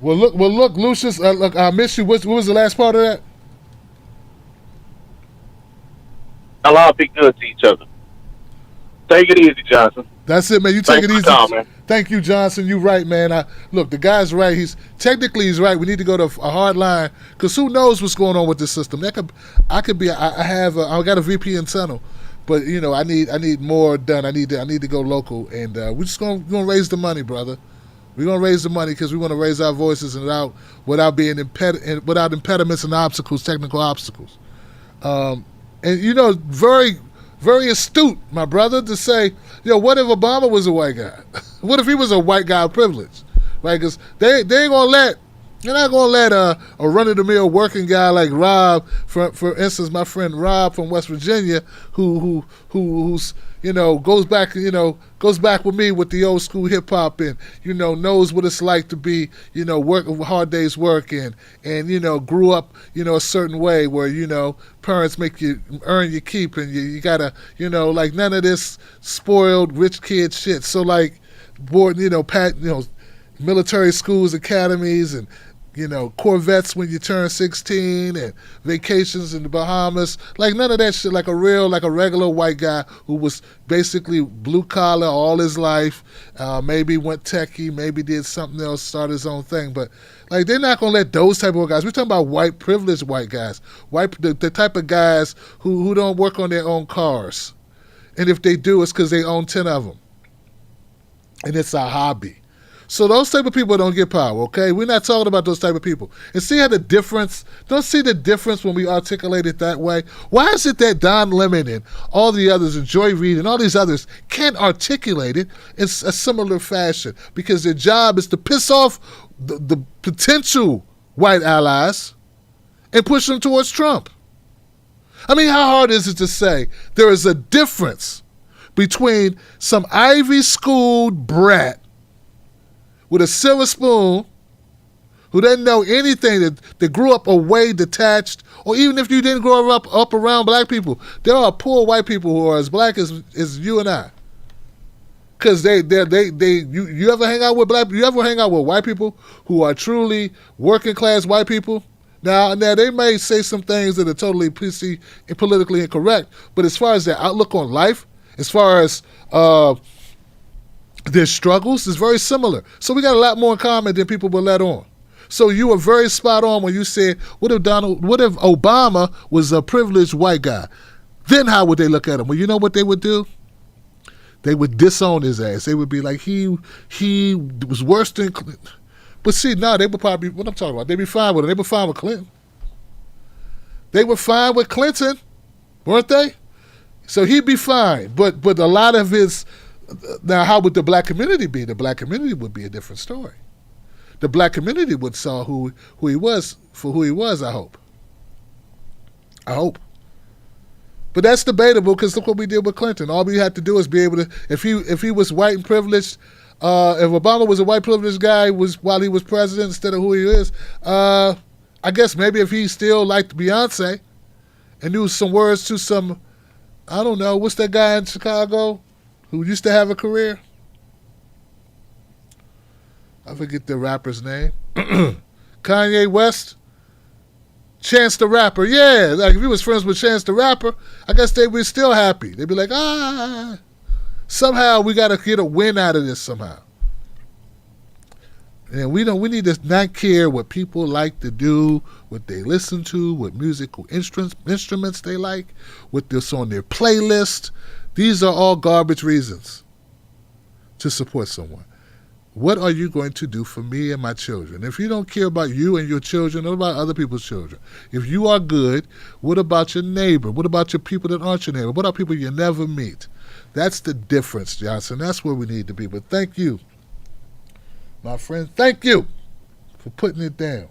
Well, look, Lucius. Look, I miss you. What was the last part of that?
I'll be good to each other. Take it easy, Johnson.
That's it, man. You take it easy.
Man.
Thank you, Johnson. You right, man. Look, the guy's right. He's right. We need to go to a hard line because who knows what's going on with this system? I got a VPN tunnel, but you know I need more done. I need to go local, and we're just gonna raise the money, brother. We're gonna raise the money because we want to raise our voices and without being without impediments and obstacles, technical obstacles. And you know, very, very astute, my brother, to say, what if Obama was a white guy? What if he was a white guy of privilege? Right? Because they're not gonna let a run-of-the-mill working guy like Rob, for instance, my friend Rob from West Virginia, who's goes back with me with the old school hip hop and knows what it's like to be work hard days work and grew up a certain way where parents make you earn your keep and you gotta like none of this spoiled rich kid shit. So like military schools, academies, and Corvettes when you turn 16 and vacations in the Bahamas. Like none of that shit, like a regular white guy who was basically blue collar all his life, maybe went techie, maybe did something else, started his own thing. But like they're not gonna let those type of guys. We're talking about white privileged white guys, the type of guys who don't work on their own cars. And if they do, it's because they own 10 of them. And it's a hobby. So those type of people don't get power, okay? We're not talking about those type of people. And see how don't see the difference when we articulate it that way? Why is it that Don Lemon and all the others, and Joy Reid and all these others can't articulate it in a similar fashion? Because their job is to piss off the potential white allies and push them towards Trump. I mean, how hard is it to say there is a difference between some Ivy-schooled brat with a silver spoon who doesn't know anything, that grew up away, detached, or even if you didn't grow up around black people, there are poor white people who are as black as you and I. Because you ever hang out with white people who are truly working class white people? Now they may say some things that are totally PC and politically incorrect, but as far as their outlook on life, as far as their struggles, is very similar. So we got a lot more in common than people will let on. So you were very spot on when you said, what if Obama was a privileged white guy? Then how would they look at him? Well, you know what they would do? They would disown his ass. They would be like, he was worse than Clinton. But see, no, they would probably, what I'm talking about, they'd be fine with him. They were fine with Clinton. They were fine with Clinton, weren't they? So he'd be fine. But a lot of his, now how would the black community be? The black community would be a different story. The black community would saw who he was for who he was, I hope. But that's debatable because look what we did with Clinton. All we had to do is be able to, if he was white and privileged, if Obama was a white privileged guy while he was president instead of who he is, I guess maybe if he still liked Beyonce and knew some words to some, I don't know, what's that guy in Chicago who used to have a career? I forget the rapper's name. Kanye West? Chance the Rapper. Yeah, like if he was friends with Chance the Rapper, I guess they would still happy. They'd be like, somehow we got to get a win out of this somehow. And we need to not care what people like to do, what they listen to, what musical instruments they like, what that's on their playlist. These are all garbage reasons to support someone. What are you going to do for me and my children? If you don't care about you and your children, what about other people's children? If you are good, what about your neighbor? What about your people that aren't your neighbor? What about people you never meet? That's the difference, Johnson. That's where we need to be. But thank you, my friend. Thank you for putting it down.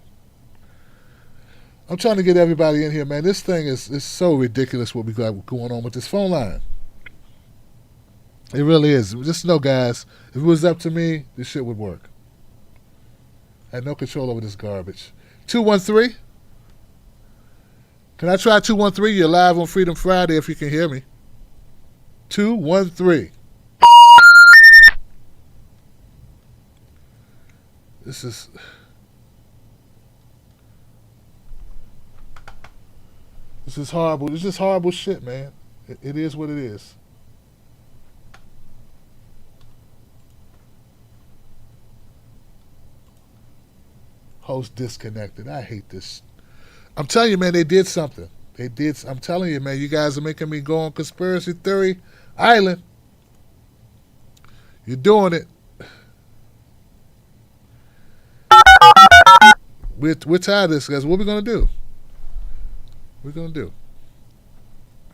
I'm trying to get everybody in here, man. This thing is so ridiculous what we got going on with this phone line. It really is. Just know, guys, if it was up to me, this shit would work. I had no control over this garbage. 213? Can I try 213? You're live on Freedom Friday if you can hear me. 213. This is horrible. It's just horrible shit, man. It is what it is. Host disconnected. I hate this. I'm telling you, man, they did something. I'm telling you, man, you guys are making me go on Conspiracy Theory Island. You're doing it. We're tired of this, guys. What are we going to do? We're going to do.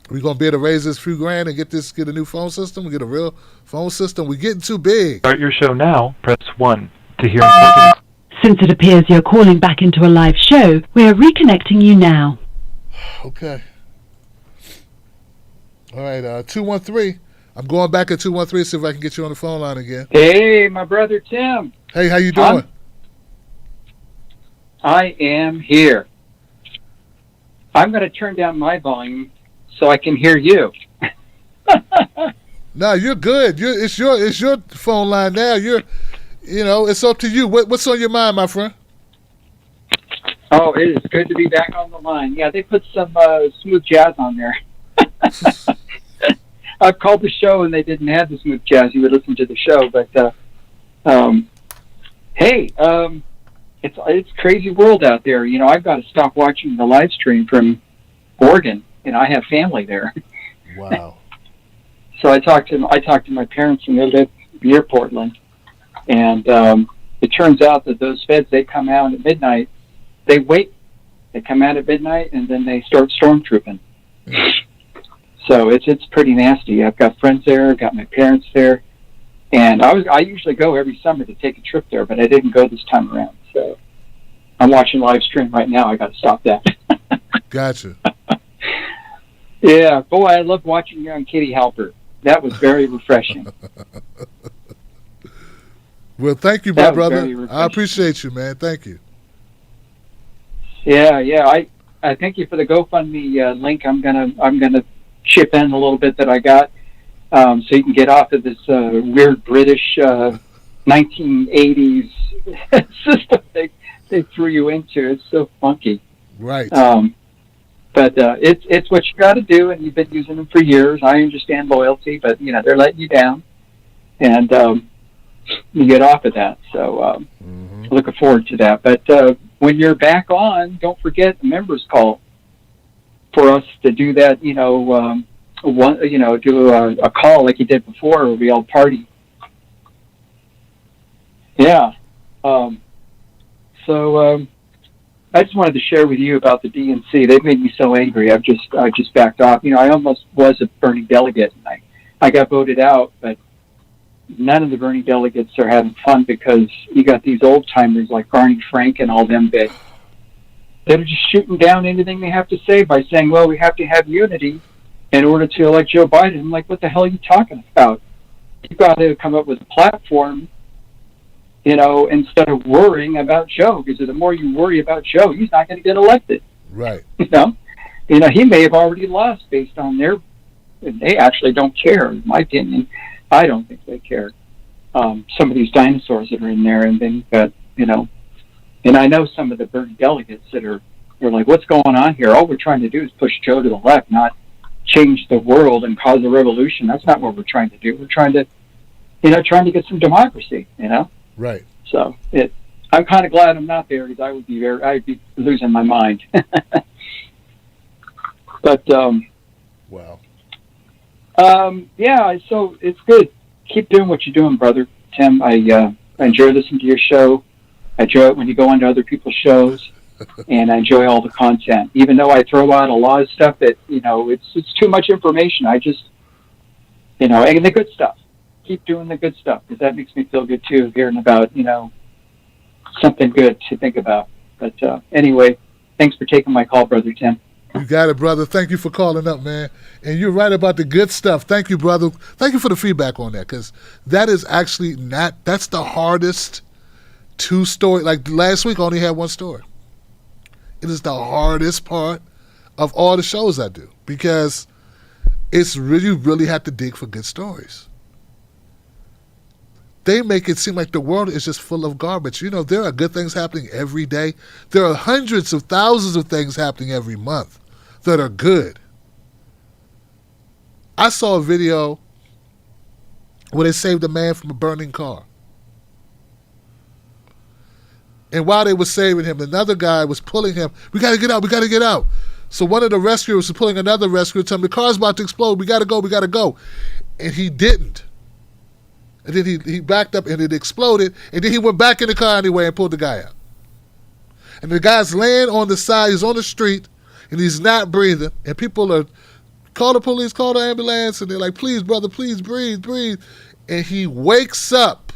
We're going to be able to raise this few grand and get a new phone system. We get a real phone system. We're getting too big.
Start your show now. Press 1 to hear important.
Since it appears you're calling back into a live show, we are reconnecting you now.
Okay. All right, 213. I'm going back at 213 see if I can get you on the phone line again.
Hey, my brother Tim.
Hey, how you doing?
I am here. I'm going to turn down my volume so I can hear you.
No, you're good. It's your phone line now. It's up to you. What's on your mind, my friend?
Oh, it is good to be back on the line. Yeah, they put some smooth jazz on there. I've called the show and they didn't have the smooth jazz. You would listen to the show, but hey, it's crazy world out there. I've got to stop watching the live stream from Oregon. I have family there.
Wow.
So I talked to my parents and they live near Portland, and it turns out that those feds, they come out at midnight. They wait. They come out at midnight and then they start stormtrooping. So it's pretty nasty. I've got friends there. I've got my parents there, and I usually go every summer to take a trip there, but I didn't go this time around. So I'm watching live stream right now. I got to stop that.
Gotcha.
Yeah, boy, I love watching you on Kitty Halper. That was very refreshing.
Well, thank you, my brother. I appreciate you, man. Thank you.
Yeah. I thank you for the GoFundMe link. I'm gonna chip in a little bit that I got, so you can get off of this weird British 1980s system they threw you into. It's so funky.
Right.
But it's what you got to do, and you've been using them for years. I understand loyalty, but they're letting you down, and you get off of that. So looking forward to that. But when you're back on, don't forget the members call for us to do that. Do a call like you did before, where we all party. Yeah. So I just wanted to share with you about the DNC. They've made me so angry. I just backed off. I almost was a Bernie delegate, and I got voted out, but none of the Bernie delegates are having fun because you got these old timers like Barney Frank and all them that they're just shooting down anything they have to say by saying, well, we have to have unity in order to elect Joe Biden. I'm like, what the hell are you talking about? You've got to come up with a platform, instead of worrying about Joe, because the more you worry about Joe, he's not going to get elected.
Right.
He may have already lost based on they actually don't care, in my opinion. I don't think they care. Some of these dinosaurs that are in there, and then you've got, and I know some of the Bernie delegates they're like, what's going on here? All we're trying to do is push Joe to the left, not change the world and cause a revolution. That's not what we're trying to do. We're trying to get some democracy,
Right.
So I'm kind of glad I'm not there, because I'd be losing my mind. But
wow.
Yeah. So it's good. Keep doing what you're doing, brother Tim. I enjoy listening to your show. I enjoy it when you go onto other people's shows, and I enjoy all the content. Even though I throw out a lot of stuff that it's too much information. I just and the good stuff. Keep doing the good stuff, because that makes me feel good too, hearing about something good to think about. But anyway, Thanks for taking my call, Brother Tim.
You got it, brother. Thank you for calling up, man. And you're right about the good stuff. Thank you, brother. Thank you for the feedback on that, because that is actually that's the hardest two story. Like last week, I only had one story. It is the hardest part of all the shows I do, because it's really, really have to dig for good stories. They make it seem like the world is just full of garbage. You know, there are good things happening every day. There are hundreds of thousands of things happening every month that are good. I saw a video where they saved a man from a burning car. And while they were saving him, another guy was pulling him. We got to get out. We got to get out. So one of the rescuers was pulling another rescuer, telling him, the car's about to explode. We got to go. We got to go. And he didn't. And then he backed up and it exploded. And then he went back in the car anyway and pulled the guy out. And the guy's laying on the side. He's on the street and he's not breathing. And people are, call the police, call the ambulance. And they're like, please, brother, please breathe, breathe. And he wakes up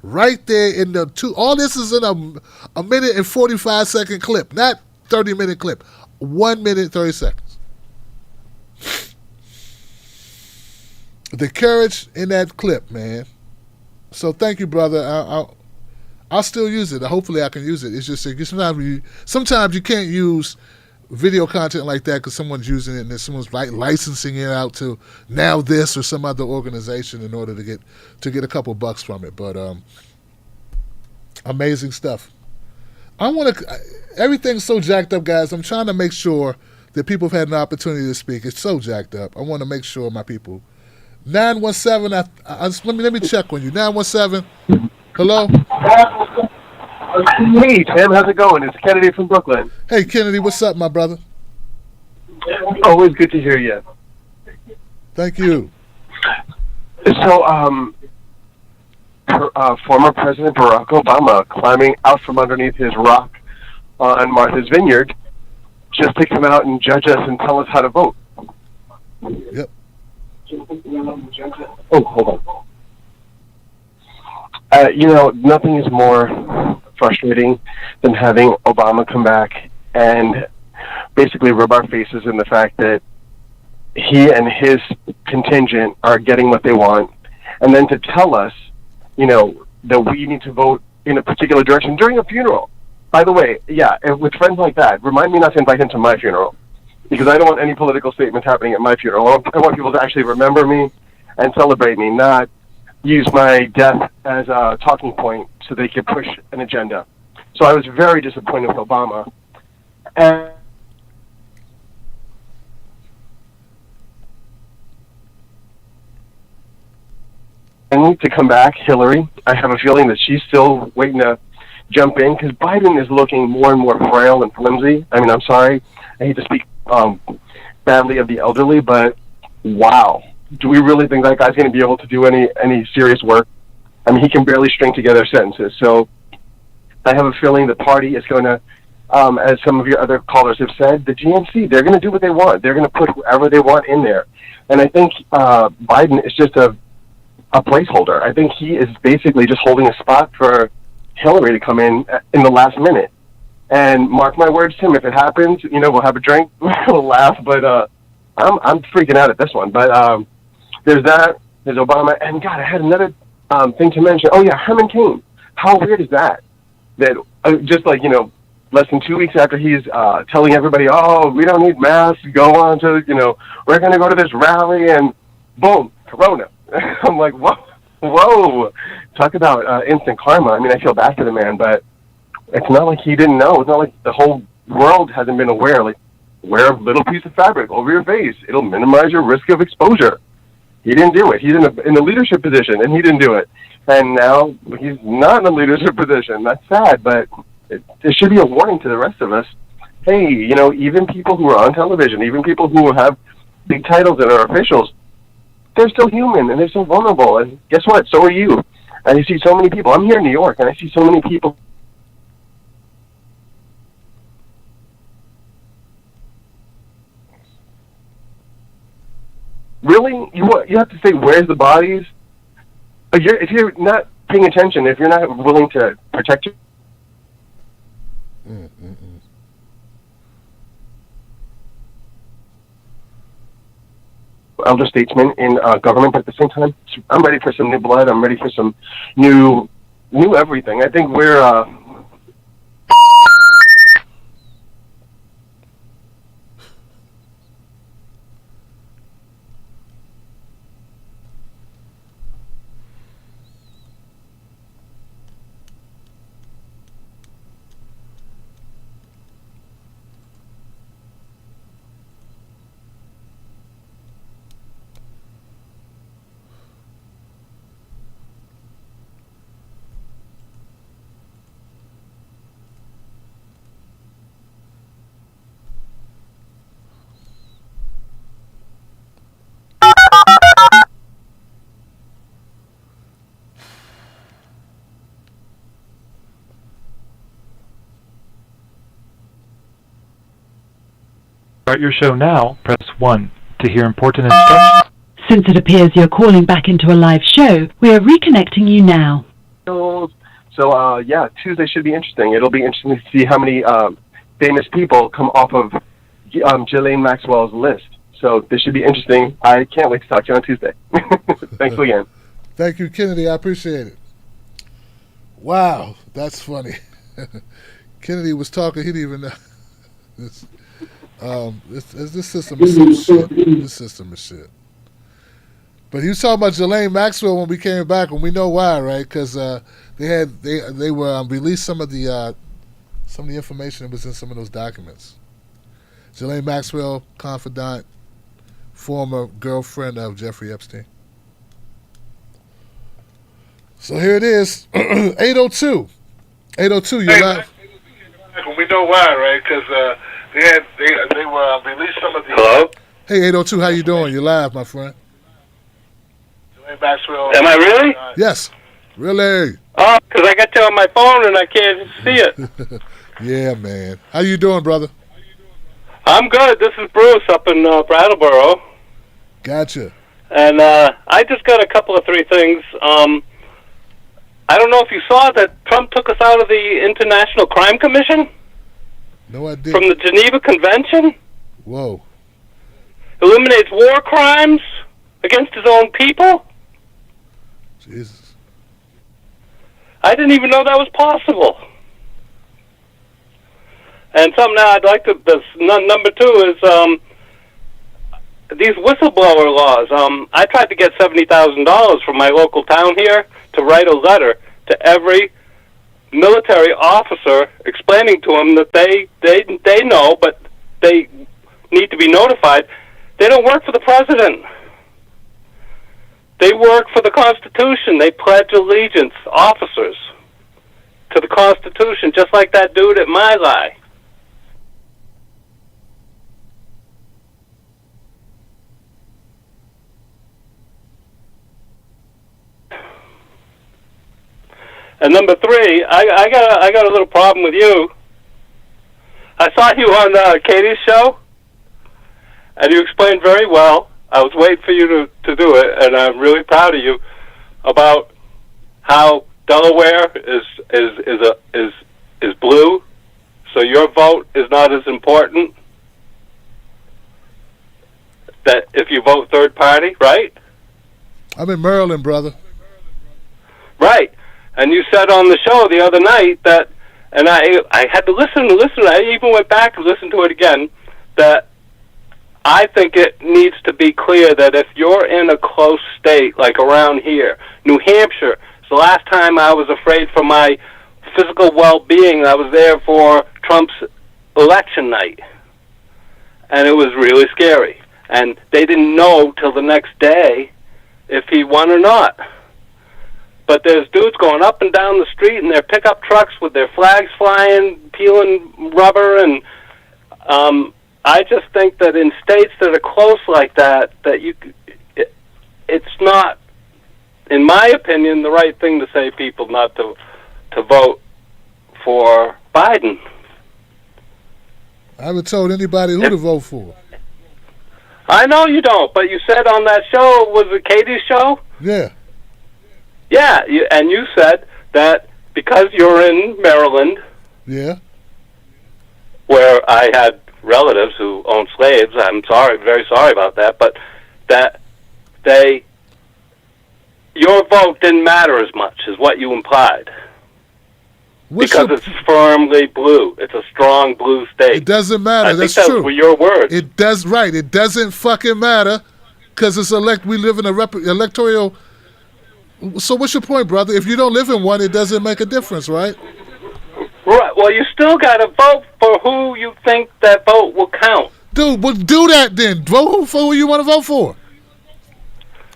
right there in the all this is in a minute and 45-second clip, not 30-minute clip. 1 minute, 30 seconds. The courage in that clip, man. So thank you, brother. I'll still use it. Hopefully I can use it. It's just sometimes you can't use video content like that because someone's using it and then someone's licensing it out to Now This or some other organization in order to get a couple bucks from it. But amazing stuff. Everything's so jacked up, guys. I'm trying to make sure that people have had an opportunity to speak. It's so jacked up. I want to make sure my people. 917. Let me check on you. 917. Hello.
Hey Tim, how's it going? It's Kennedy from Brooklyn.
Hey Kennedy, what's up, my brother?
Always good to hear you.
Thank you.
So, former President Barack Obama climbing out from underneath his rock on Martha's Vineyard just to come out and judge us and tell us how to vote.
Yep.
Oh, hold on. Nothing is more frustrating than having Obama come back and basically rub our faces in the fact that he and his contingent are getting what they want, and then to tell us, that we need to vote in a particular direction during a funeral. By the way, yeah, with friends like that, remind me not to invite him to my funeral, because I don't want any political statements happening at my funeral. I want people to actually remember me and celebrate me, not use my death as a talking point so they could push an agenda. So I was very disappointed with Obama. And to come back, Hillary, I have a feeling that she's still waiting to jump in, because Biden is looking more and more frail and flimsy. I mean, I'm sorry, I hate to speak badly of the elderly, but wow. Do we really think that guy's going to be able to do any serious work? I mean, he can barely string together sentences. So I have a feeling the party is going to, as some of your other callers have said, the GNC, they're going to do what they want. They're going to put whoever they want in there. And I think Biden is just a placeholder. I think he is basically just holding a spot for Hillary to come in the last minute. And mark my words, Tim, if it happens, we'll have a drink, we'll laugh, but I'm freaking out at this one. But there's that, there's Obama, and God, I had another thing to mention. Oh yeah, Herman Cain. How weird is that? That just like, less than 2 weeks after he's telling everybody, oh, we don't need masks, go on to, we're going to go to this rally, and boom, Corona. I'm like, whoa. Talk about instant karma. I mean, I feel bad for the man, but it's not like he didn't know. It's not like the whole world hasn't been aware. Like, wear a little piece of fabric over your face. It'll minimize your risk of exposure. He didn't do it. He's in a leadership position, and he didn't do it. And now he's not in a leadership position. That's sad, but it should be a warning to the rest of us. Hey, even people who are on television, even people who have big titles and are officials, they're still human, and they're still vulnerable. And guess what? So are you. And you see so many people. I'm here in New York, and I see so many people. Really? You have to say, where's the bodies? If you're not paying attention, if you're not willing to protect you. elder statesmen in government, but at the same time, I'm ready for some new blood. I'm ready for some new everything. I think we're
Start your show now. Press 1 to hear important instructions.
Since it appears you're calling back into a live show, we are reconnecting you now.
So, yeah, Tuesday should be interesting. It'll be interesting to see how many famous people come off of Ghislaine Maxwell's list. So this should be interesting. I can't wait to talk to you on Tuesday. Thanks again.
Thank you, Kennedy. I appreciate it. Wow, that's funny. Kennedy was talking. He didn't even know. This system is some shit. This system is shit. But he was talking about Ghislaine Maxwell when we came back, and we know why, right? Because they were released some of the information that was in some of those documents. Ghislaine Maxwell, confidant, former girlfriend of Jeffrey Epstein. So here it is, 8:02. 8:02. You're live.
We know why, right? Because they were released some of the.
Hello.
Hey, 8:02. How you doing? You're live, my friend.
Maxwell.
Am I really?
Yes, really.
Oh, because I got you on my phone and I can't see it.
Yeah, man. How you doing, brother?
I'm good. This is Bruce up in Brattleboro.
Gotcha.
And I just got a couple of three things. I don't know if you saw that Trump took us out of the International Crime Commission.
No idea.
From the Geneva Convention.
Whoa.
Eliminates war crimes against his own people.
Jesus.
I didn't even know that was possible. And something now I'd like to. Number two is these whistleblower laws. I tried to get $70,000 from my local town here to write a letter to every military officer explaining to them that they know, but they need to be notified. They don't work for the president. They work for the Constitution. They pledge allegiance, officers, to the Constitution, just like that dude at My Lai. And number three, I got a little problem with you. I saw you on Katie's show, and you explained very well. I was waiting for you to do it, and I'm really proud of you about how Delaware is blue, so your vote is not as important. That if you vote third party, right?
I'm in Maryland, brother.
Right. And you said on the show the other night that, and I had to listen. I even went back and listened to it again, that I think it needs to be clear that if you're in a close state, like around here, New Hampshire, it's the last time I was afraid for my physical well-being. I was there for Trump's election night, and it was really scary. And they didn't know till the next day if he won or not. But there's dudes going up and down the street in their pickup trucks with their flags flying, peeling rubber, and I just think that in states that are close like that, it's not, in my opinion, the right thing to say people not to vote for Biden.
I haven't told anybody who to vote for.
I know you don't, but you said on that show, was it Katie's show?
Yeah.
Yeah, and you said that because you're in Maryland,
yeah,
where I had relatives who owned slaves, I'm sorry, very sorry about that, but that your vote didn't matter as much as what you implied. Because it's firmly blue. It's a strong blue state.
It doesn't matter. That's
think
true.
Those were your words.
It does, right. It doesn't fucking matter because it's we live in a electoral. So what's your point, brother? If you don't live in one, it doesn't make a difference, right?
Right. Well, you still got to vote for who you think that vote will count.
Dude, well, do that then. Vote for who you want to vote for.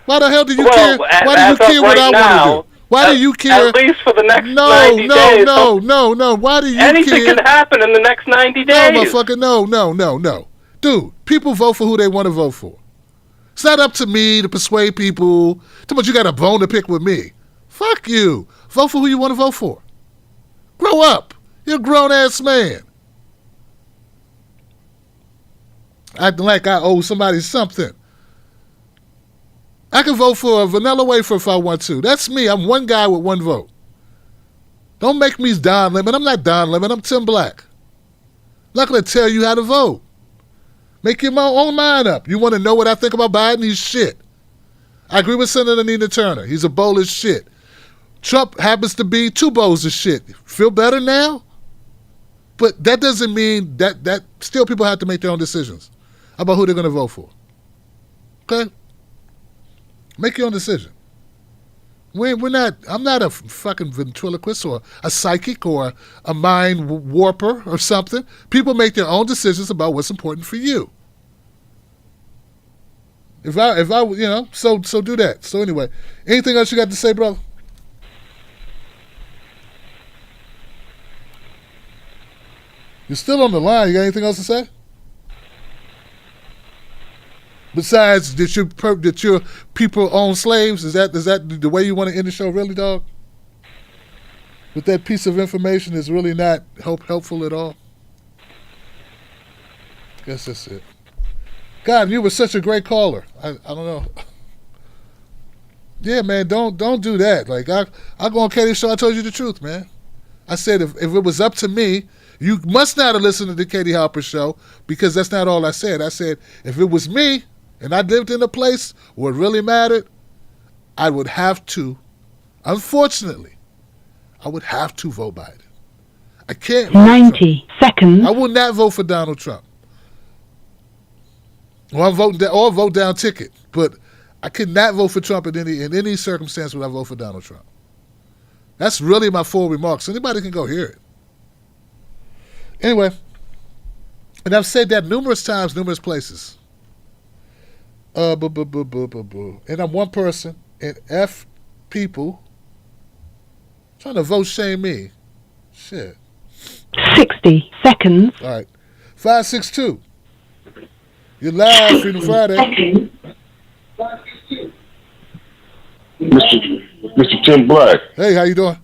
Why the hell do you care? Why do you care what I want to do? Why do you care?
At least for the next 90 days.
No. Why do you care?
Anything can happen in the next 90 days.
No, motherfucker, no. Dude, people vote for who they want to vote for. It's not up to me to persuade people. Too much you got a bone to pick with me. Fuck you. Vote for who you want to vote for. Grow up. You're a grown-ass man. Acting like I owe somebody something. I can vote for a vanilla wafer if I want to. That's me. I'm one guy with one vote. Don't make me Don Lemon. I'm not Don Lemon. I'm Tim Black. I'm not going to tell you how to vote. Make your own mind up. You want to know what I think about Biden? He's shit. I agree with Senator Nina Turner. He's a bowl of shit. Trump happens to be 2 bowls of shit. Feel better now? But that doesn't mean that still people have to make their own decisions about who they're going to vote for. Okay? Make your own decision. I'm not a fucking ventriloquist or a psychic or a mind warper or something. People make their own decisions about what's important for you. If I so do that. So anyway, anything else you got to say, bro? You're still on the line. You got anything else to say? Besides, did your people own slaves? Is that the way you want to end the show, really, dog? With that piece of information is really not helpful at all. Guess that's it. God, you were such a great caller. I don't know. Yeah, man, don't do that. Like I go on Katie's show. I told you the truth, man. I said if it was up to me, you must not have listened to the Katie Halper show because that's not all I said. I said if it was me and I lived in a place where it really mattered, I would have to. Unfortunately, I would have to vote Biden. I can't.
90 seconds.
I will not vote for Donald Trump. Or I'm voting or vote down ticket, but I could not vote for Trump in any circumstance would I vote for Donald Trump. That's really my full remarks. Anybody can go hear it. Anyway, and I've said that numerous times, numerous places. And I'm one person, and F people trying to vote shame me. Shit.
60 seconds.
All right. 562. You're live, Freedom Friday.
Mr. Tim Black.
Hey, how you doing?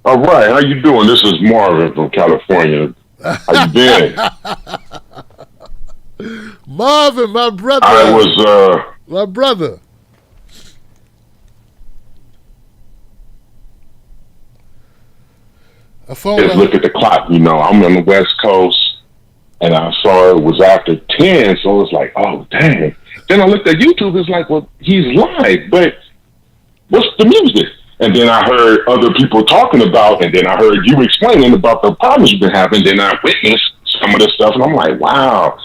All right, how you doing? This is Marvin from California. How you been?
Marvin, my brother.
I was
my brother.
Just look at the clock, I'm on the West Coast and I saw it was after 10, so it's like, oh dang. Then I looked at YouTube, it's like, well, he's live, but what's the music? And then I heard other people talking about, and then I heard you explaining about the problems you've been having. Then I witnessed some of the stuff, and I'm like, wow.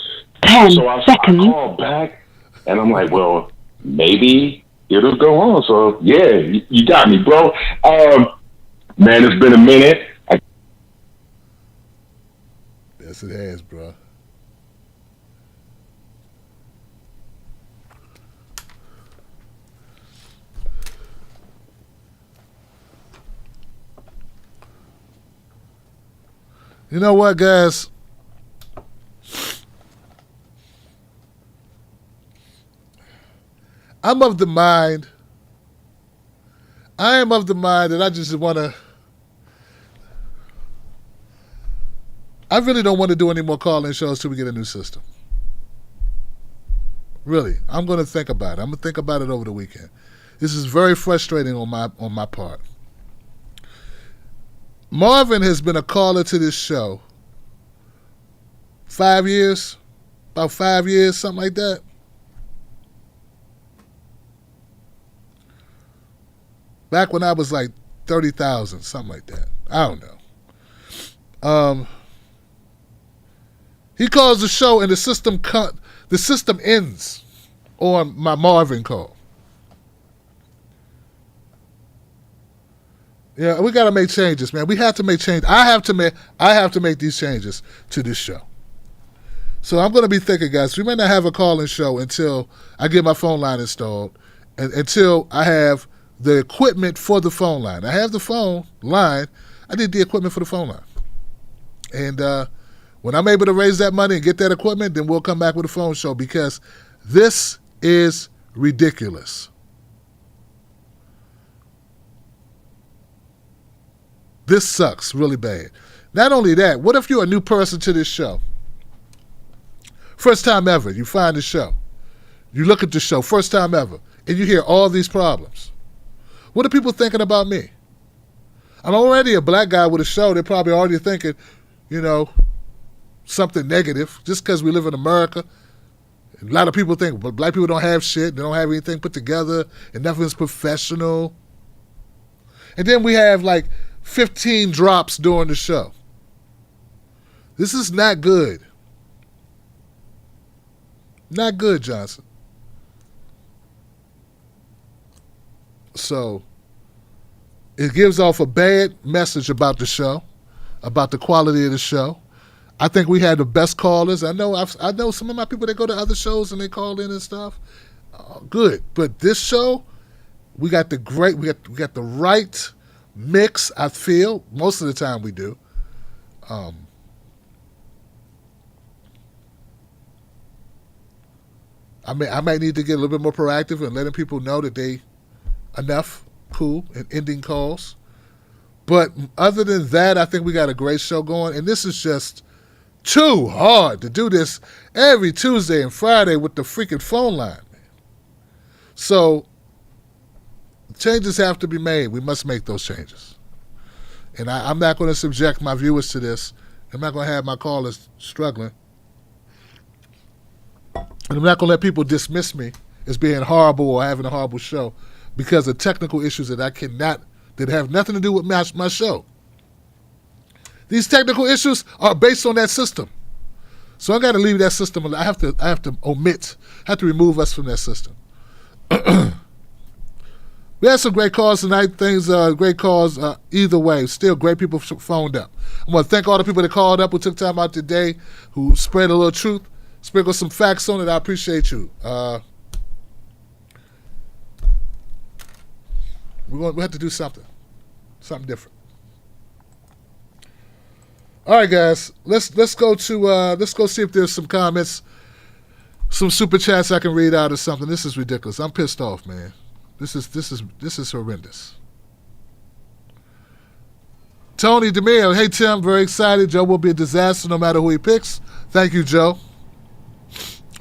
10
so I called back, and I'm like, well, maybe it'll go on. So, yeah, you got me, bro. Man, it's been a minute.
Yes, it has, bro. You know what, guys? I am of the mind that I just want to, I really don't want to do any more call-in shows till we get a new system. Really. I'm going to think about it. I'm going to think about it over the weekend. This is very frustrating on my part. Marvin has been a caller to this show 5 years, about 5 years, something like that. Back when I was like 30,000, something like that. I don't know. He calls the show and the system ends on my Marvin call. Yeah, we got to make changes, man. We have to make changes. I have to make these changes to this show. So I'm going to be thinking, guys. We may not have a call-in show until I get my phone line installed and until I have the equipment for the phone line. I have the phone line. I need the equipment for the phone line. And when I'm able to raise that money and get that equipment, then we'll come back with a phone show because this is ridiculous. This sucks really bad. Not only that, what if you're a new person to this show? First time ever, you find the show. You look at the show, first time ever, and you hear all these problems. What are people thinking about me? I'm already a black guy with a show. They're probably already thinking, something negative just because we live in America. A lot of people think black people don't have shit. They don't have anything put together and nothing's professional. And then we have like 15 drops during the show. This is not good. Not good, Johnson. So it gives off a bad message about the show, about the quality of the show. I think we had the best callers. I know some of my people that go to other shows and they call in and stuff. Good, but this show, we got the right mix. I feel most of the time we do. I might need to get a little bit more proactive and letting people know that they enough, cool, and ending calls. But other than that, I think we got a great show going, and this is just too hard to do this every Tuesday and Friday with the freaking phone line, man. So changes have to be made. We must make those changes. And I'm not going to subject my viewers to this. I'm not going to have my callers struggling. And I'm not going to let people dismiss me as being horrible or having a horrible show because of technical issues that that have nothing to do with my show. These technical issues are based on that system. So I got to leave that system. I have to remove us from that system. We had some great calls tonight. Great calls either way. Still great people phoned up. I want to thank all the people that called up who took time out today, who spread a little truth, sprinkled some facts on it. I appreciate you. We have to do something different. All right, guys. Let's go see if there's some comments, some super chats I can read out or something. This is ridiculous. I'm pissed off, man. This is horrendous. Tony DeMille, hey Tim, very excited. Joe will be a disaster no matter who he picks. Thank you, Joe.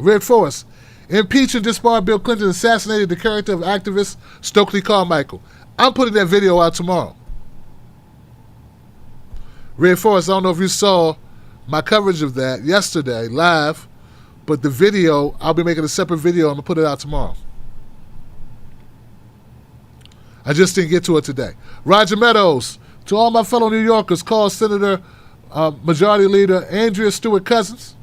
Red Forest, impeach and disbar Bill Clinton assassinated the character of activist Stokely Carmichael. I'm putting that video out tomorrow. Red Forest, I don't know if you saw my coverage of that yesterday live, but the video, I'll be making a separate video. I'm going to put it out tomorrow. I just didn't get to it today. Roger Meadows, to all my fellow New Yorkers, call Senator Majority Leader Andrea Stewart Cousins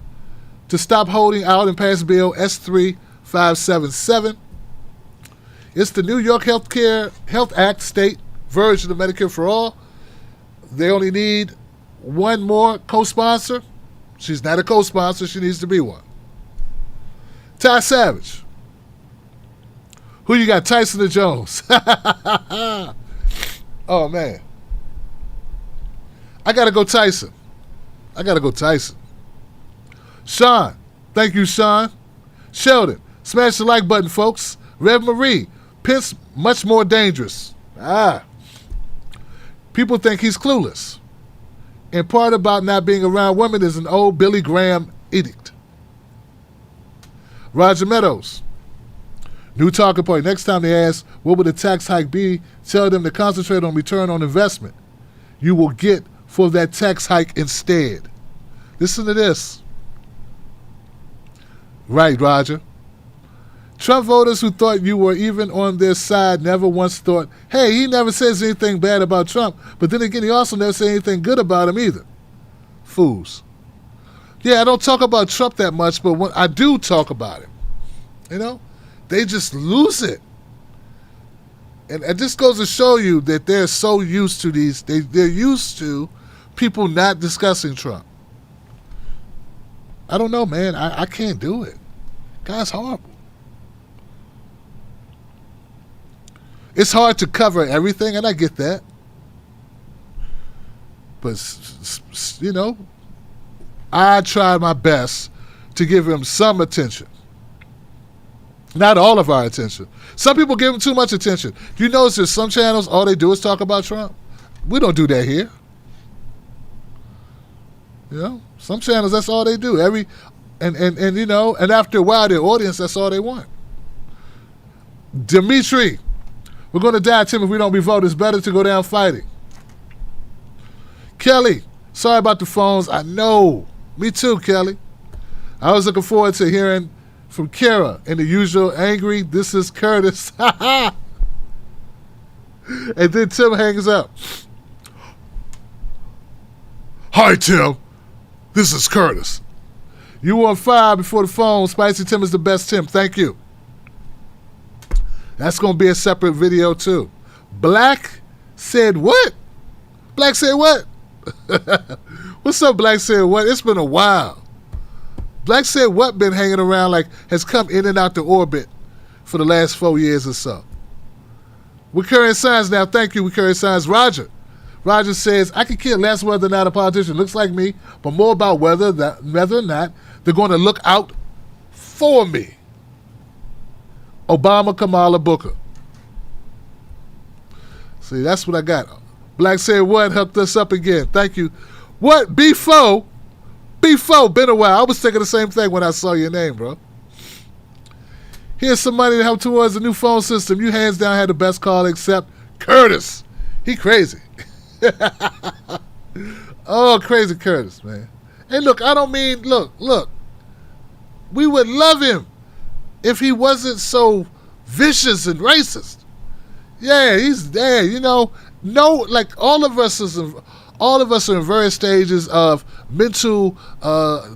to stop holding out and pass Bill S3577. It's the New York Health Act state version of Medicare for All. They only need one more co-sponsor. She's not a co-sponsor. She needs to be one. Ty Savage. Who you got, Tyson or Jones? Oh, man. I got to go Tyson. Sean. Thank you, Sean. Sheldon. Smash the like button, folks. Rev Marie. Pence, much more dangerous. People think he's clueless. And part about not being around women is an old Billy Graham edict. Roger Meadows. New talking point. Next time they ask, what would the tax hike be? Tell them to concentrate on return on investment. You will get for that tax hike instead. Listen to this. Right, Roger. Trump voters who thought you were even on their side never once thought, hey, he never says anything bad about Trump, but then again, he also never said anything good about him either. Fools. Yeah, I don't talk about Trump that much, but when I do talk about him, you know, they just lose it. And it just goes to show you that they're so used to these, they're used to people not discussing Trump. I don't know, man. I can't do it. Guy's horrible. It's hard to cover everything, and I get that. But, you know, I try my best to give him some attention. Not all of our attention. Some people give him too much attention. Do you notice there's some channels, all they do is talk about Trump? We don't do that here. You know, some channels, that's all they do. And you know, and after a while, their audience, that's all they want. Dimitri, we're going to die, Tim, if we don't be voted. It's better to go down fighting. Kelly, sorry about the phones. I know. Me too, Kelly. I was looking forward to hearing from Kara in the usual angry, this is Curtis. And then Tim hangs up. Hi, Tim. This is Curtis. You were on fire before the phone. Spicy Tim is the best Tim. Thank you. That's going to be a separate video, too. Black said what? Black said what? What's up, Black said what? It's been a while. Black said what been hanging around like has come in and out the orbit for the last 4 years or so. Recurring signs now. Thank you, recurring signs. Roger. Roger says, I can care less whether or not a politician looks like me, but more about whether or not they're going to look out for me. Obama, Kamala, Booker. See, that's what I got. Black said what? Hooked us up again. Thank you. What? B4? B4, been a while. I was thinking the same thing when I saw your name, bro. Here's some money to help towards the new phone system. You hands down had the best call except Curtis. He crazy. Oh, crazy Curtis, man. And look, I don't mean, look. We would love him if he wasn't so vicious and racist. Yeah, he's there, you know. No, like all of us are in various stages of mental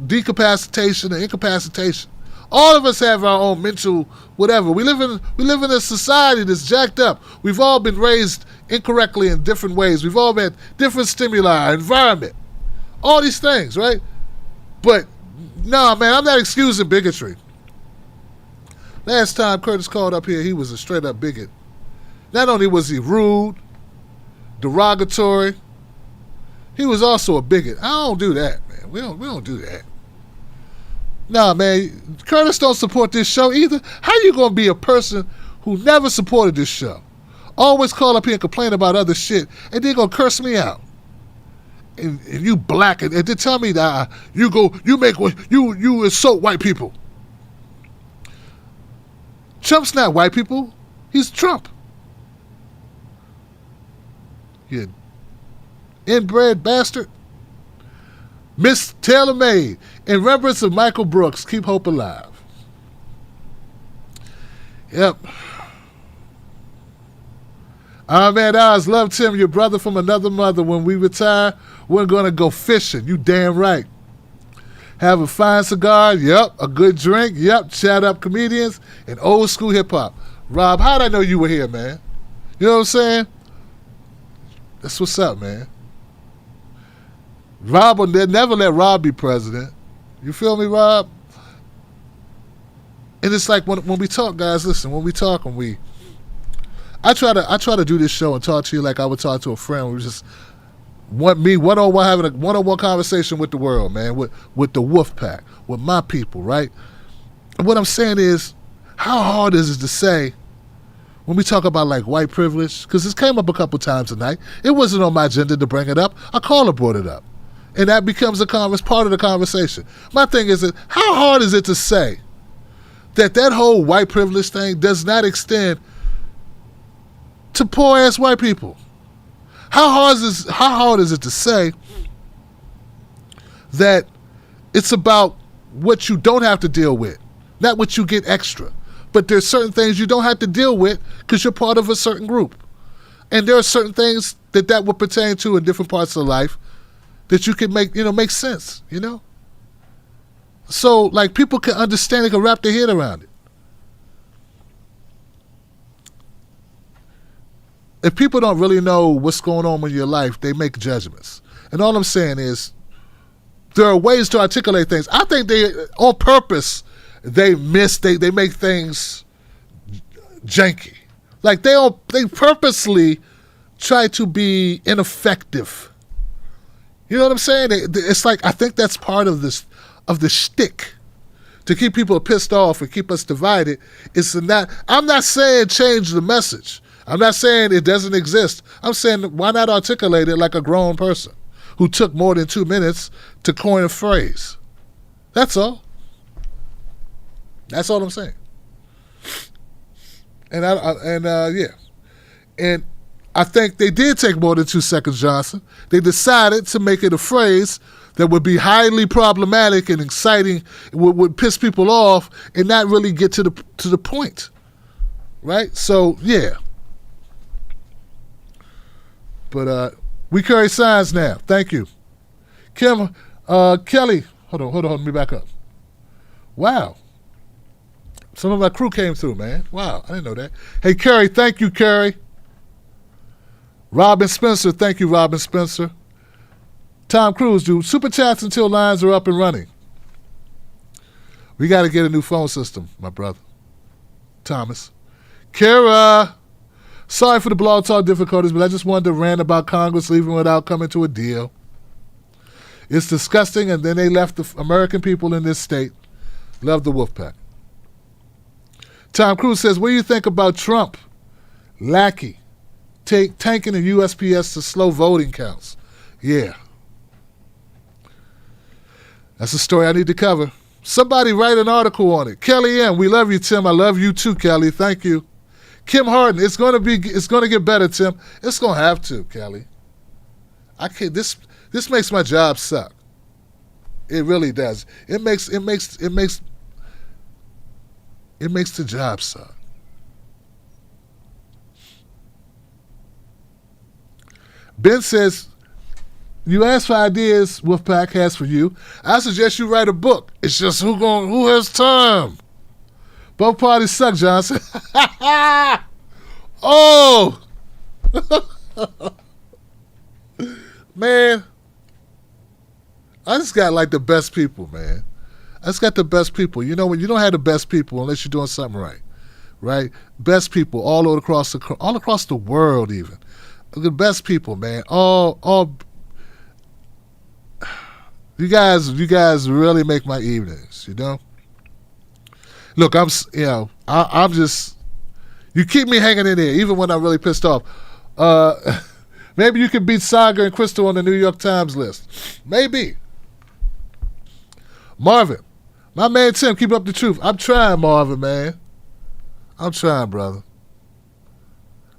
decapacitation and incapacitation. All of us have our own mental whatever. We live in a society that's jacked up. We've all been raised incorrectly in different ways. We've all had different stimuli, environment, all these things, right? But no, man, I'm not excusing bigotry. Last time Curtis called up here, he was a straight up bigot. Not only was he rude, derogatory, he was also a bigot. I don't do that, man. We don't do that. Nah, man, Curtis don't support this show either. How you gonna be a person who never supported this show, always call up here and complain about other shit, and then gonna curse me out? And you black, and then tell me that you insult white people. Trump's not white people. He's Trump. You inbred bastard. Miss Taylor Made, in remembrance of Michael Brooks, keep hope alive. Yep. Man, I always love Tim, your brother from another mother. When we retire, we're going to go fishing. You damn right. Have a fine cigar. Yep. A good drink. Yep. Chat up comedians and old school hip hop. Rob, how'd I know you were here, man? You know what I'm saying? That's what's up, man. Rob will never let Rob be president. You feel me, Rob? And it's like when we talk, guys, listen, when we talk and I try to do this show and talk to you like I would talk to a friend. We just want me one-on-one, having a one-on-one conversation with the world, man, with the wolf pack, with my people, right? And what I'm saying is, how hard is it to say when we talk about like white privilege? Because this came up a couple times tonight. It wasn't on my agenda to bring it up. A caller brought it up. And that becomes part of the conversation. My thing is, how hard is it to say that whole white privilege thing does not extend to poor ass white people? How hard is it to say that it's about what you don't have to deal with, not what you get extra? But there's certain things you don't have to deal with because you're part of a certain group. And there are certain things that would pertain to in different parts of life that you can make sense, So, like, people can understand, they can wrap their head around it. If people don't really know what's going on in your life, they make judgments. And all I'm saying is, there are ways to articulate things. I think they, on purpose, they make things janky. Like they purposely try to be ineffective. You know what I'm saying? It's like, I think that's part of the shtick to keep people pissed off and keep us divided. I'm not saying change the message. I'm not saying it doesn't exist. I'm saying, why not articulate it like a grown person who took more than 2 minutes to coin a phrase? That's all. That's all I'm saying. And I think they did take more than 2 seconds, Johnson. They decided to make it a phrase that would be highly problematic and exciting, would piss people off, and not really get to the point, right? So yeah. But we carry signs now. Thank you, Kim. Kelly, hold on. Let me back up. Wow. Some of my crew came through, man. Wow, I didn't know that. Hey, Carrie, thank you, Carrie. Robin Spencer, thank you, Robin Spencer. Tom Cruise, do super chats until lines are up and running. We got to get a new phone system, my brother. Thomas. Kara, sorry for the blog talk difficulties, but I just wanted to rant about Congress leaving without coming to a deal. It's disgusting, and then they left the American people in this state. Love the Wolfpack. Tom Cruise says, what do you think about Trump? Lackey. Tanking the USPS to slow voting counts. Yeah. That's a story I need to cover. Somebody write an article on it. Kelly M., we love you, Tim. I love you too, Kelly. Thank you. Kim Harden, it's going to get better, Tim. It's going to have to, Kelly. I can't. This makes my job suck. It really does. It makes the job suck. Ben says, you asked for ideas Wolfpack has for you. I suggest you write a book. It's just who has time? Both parties suck, Johnson. Oh! Man. I just got like the best people, man. I just got the best people. You know, when you don't have the best people unless you're doing something right? Best people all across the world, even. The best people, man. All. You guys really make my evenings. You know. Look, I'm just. You keep me hanging in there, even when I'm really pissed off. Maybe you can beat Saga and Crystal on the New York Times list. Maybe. Marvin, my man Tim, keep up the truth. I'm trying, Marvin, man. I'm trying, brother.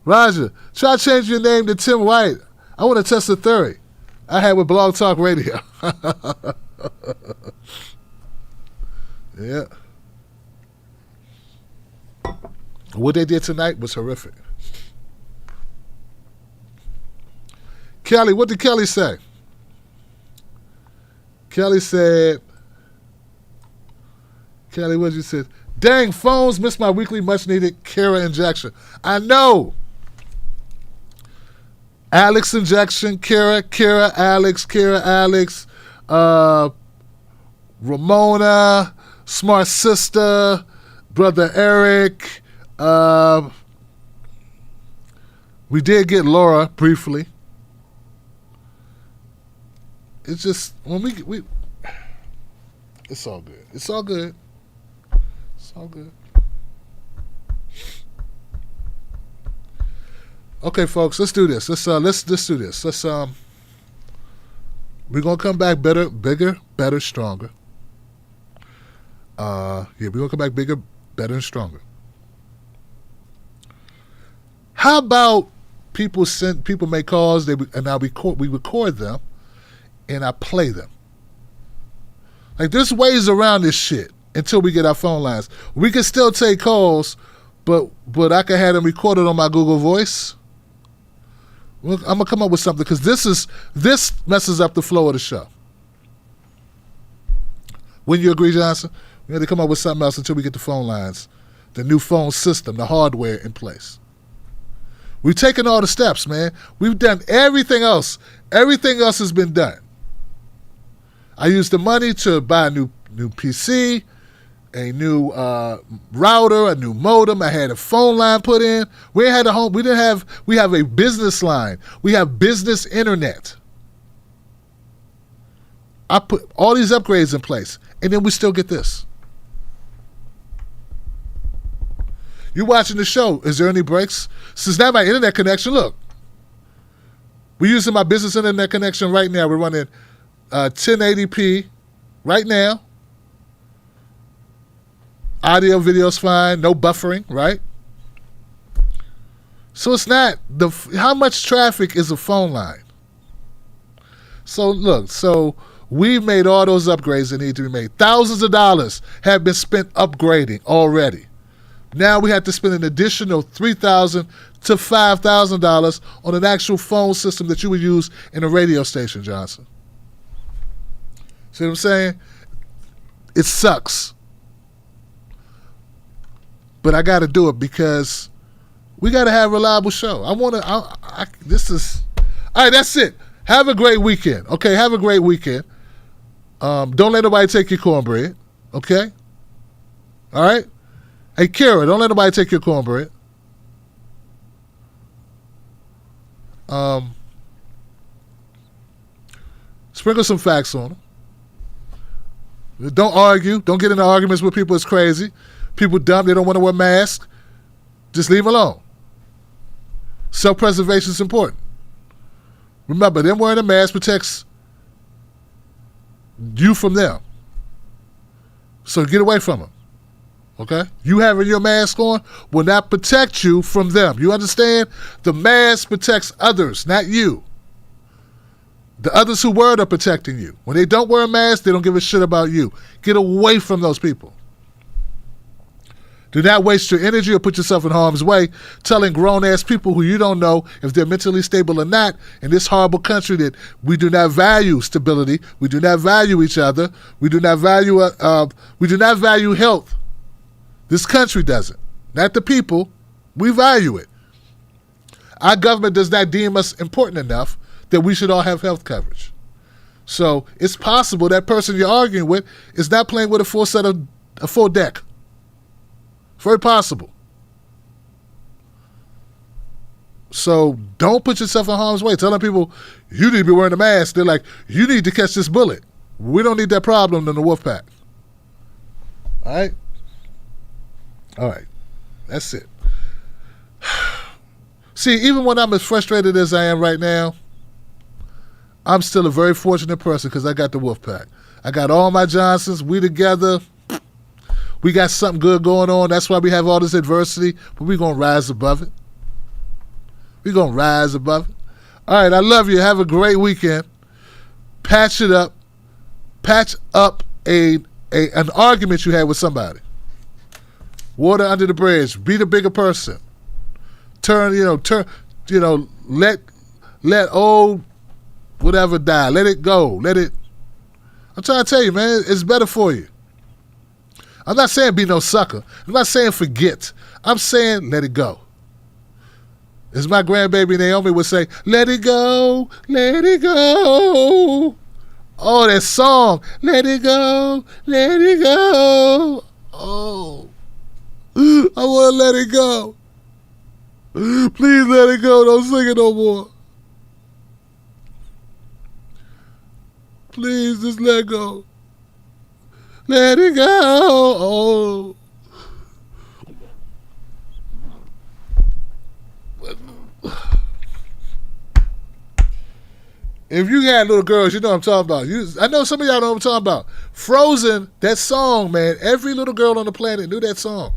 Roger, try changing your name to Tim White. I want to test the theory I had with Blog Talk Radio. Yeah. What they did tonight was horrific. Kelly, what did Kelly say? Kelly, what did you say? Dang, phones missed my weekly much-needed Kara injection. I know. Alex injection, Kara, Alex, Ramona, Smart Sister, Brother Eric. We did get Laura briefly. It's just when we it's all good. It's all good. It's all good. Okay, folks, let's do this. Let's do this. We're gonna come back better, bigger, better, stronger. We're gonna come back bigger, better, and stronger. How about people make calls, we record them, and I play them. Like, there's ways around this shit. until we get our phone lines. We can still take calls, but I can have them recorded on my Google Voice. I'm gonna come up with something because this messes up the flow of the show. Wouldn't you agree, Johnson? We had to come up with something else until we get the phone lines, the new phone system, the hardware in place. We've taken all the steps, man. We've done everything else. Everything else has been done. I used the money to buy a new PC, a new router, a new modem. I had a phone line put in. We had a home. We have a business line. We have business internet. I put all these upgrades in place, and then we still get this. You watching the show, is there any breaks? Since now my internet connection, look. We're using my business internet connection right now. We're running 1080p right now. Audio, video's fine, no buffering, right? So it's not, how much traffic is a phone line? So look, we've made all those upgrades that need to be made. Thousands of dollars have been spent upgrading already. Now we have to spend an additional $3,000 to $5,000 on an actual phone system that you would use in a radio station, Johnson. See what I'm saying? It sucks. But I got to do it because we got to have a reliable show. All right, that's it. Have a great weekend. Okay, have a great weekend. Don't let nobody take your cornbread. Okay? All right? Hey, Kara, don't let nobody take your cornbread. Sprinkle some facts on them. Don't argue. Don't get into arguments with people. It's crazy. People dumb. They don't want to wear masks. Just leave them alone. Self-preservation is important. Remember, them wearing a mask protects you from them. So get away from them. Okay? You having your mask on will not protect you from them. You understand? The mask protects others, not you. The others who wear it are protecting you. When they don't wear a mask, they don't give a shit about you. Get away from those people. Do not waste your energy or put yourself in harm's way telling grown-ass people who you don't know if they're mentally stable or not in this horrible country that we do not value stability, we do not value each other, we do not value health. This country doesn't. Not the people. We value it. Our government does not deem us important enough that we should all have health coverage. So it's possible that person you're arguing with is not playing with a full deck. Very possible. So don't put yourself in harm's way. Telling people you need to be wearing a mask. They're like, you need to catch this bullet. We don't need that problem in the wolf pack. All right? All right. That's it. See, even when I'm as frustrated as I am right now, I'm still a very fortunate person because I got the wolf pack. I got all my Johnsons. We together. We got something good going on. That's why we have all this adversity, but we're going to rise above it. We're going to rise above it. All right, I love you. Have a great weekend. Patch it up. Patch up an argument you had with somebody. Water under the bridge. Be the bigger person. Let old whatever die. Let it go. I'm trying to tell you, man, it's better for you. I'm not saying be no sucker. I'm not saying forget. I'm saying let it go. As my grandbaby Naomi would say, let it go, let it go. Oh, that song, let it go, let it go. Oh, I want to let it go. Please let it go. Don't sing it no more. Please just let go. Let it go. Oh. If you got little girls, you know what I'm talking about. I know some of y'all know what I'm talking about. Frozen, that song, man. Every little girl on the planet knew that song.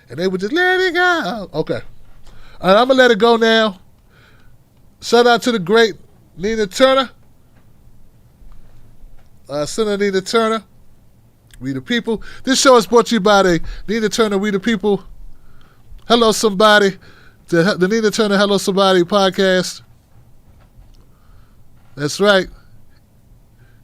And they would just let it go. Okay. All right, I'm going to let it go now. Shout out to the great Nina Turner. Senator Nina Turner. We the People. This show is brought to you by the Nina Turner We the People. Hello Somebody. The Nina Turner Hello Somebody podcast. That's right.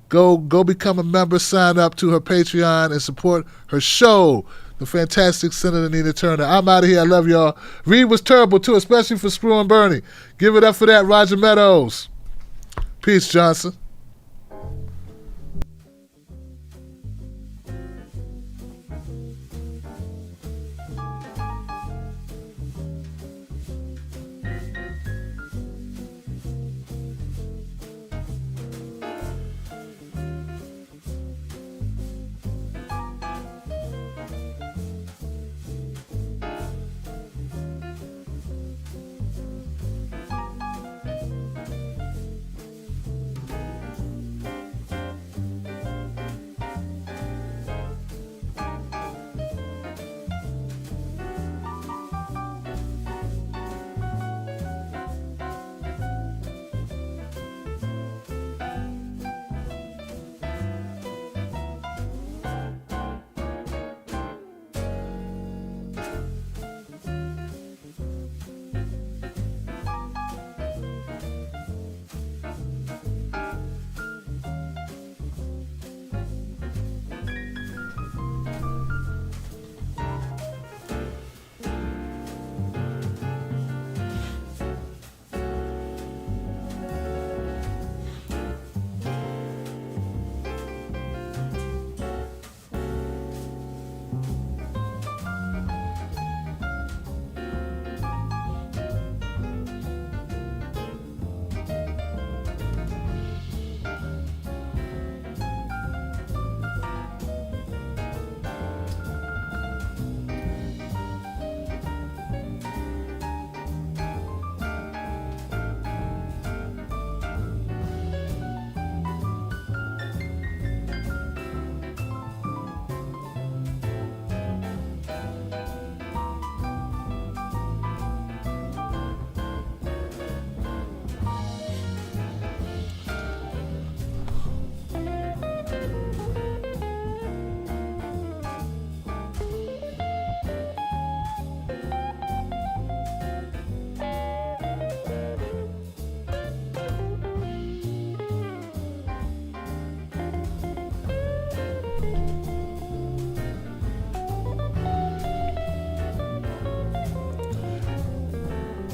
Go become a member, sign up to her Patreon, and support her show, The Fantastic Senator Nina Turner. I'm out of here. I love y'all. Reed was terrible, too, especially for screwing Bernie. Give it up for that, Roger Meadows. Peace, Johnson.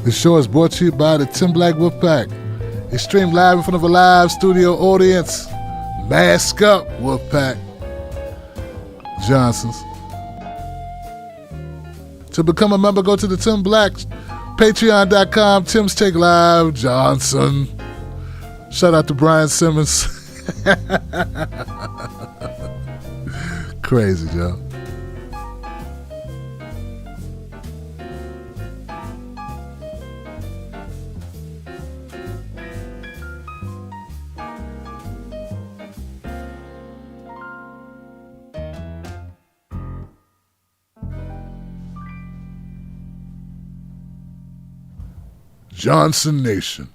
The show is brought to you by the Tim Black Wolfpack. It's streamed live in front of a live studio audience. Mask up, Wolfpack. Johnsons. To become a member, go to the Tim Black, patreon.com, Tim's Take Live, Johnson. Shout out to Brian Simmons. Crazy, Joe. Johnson Nation.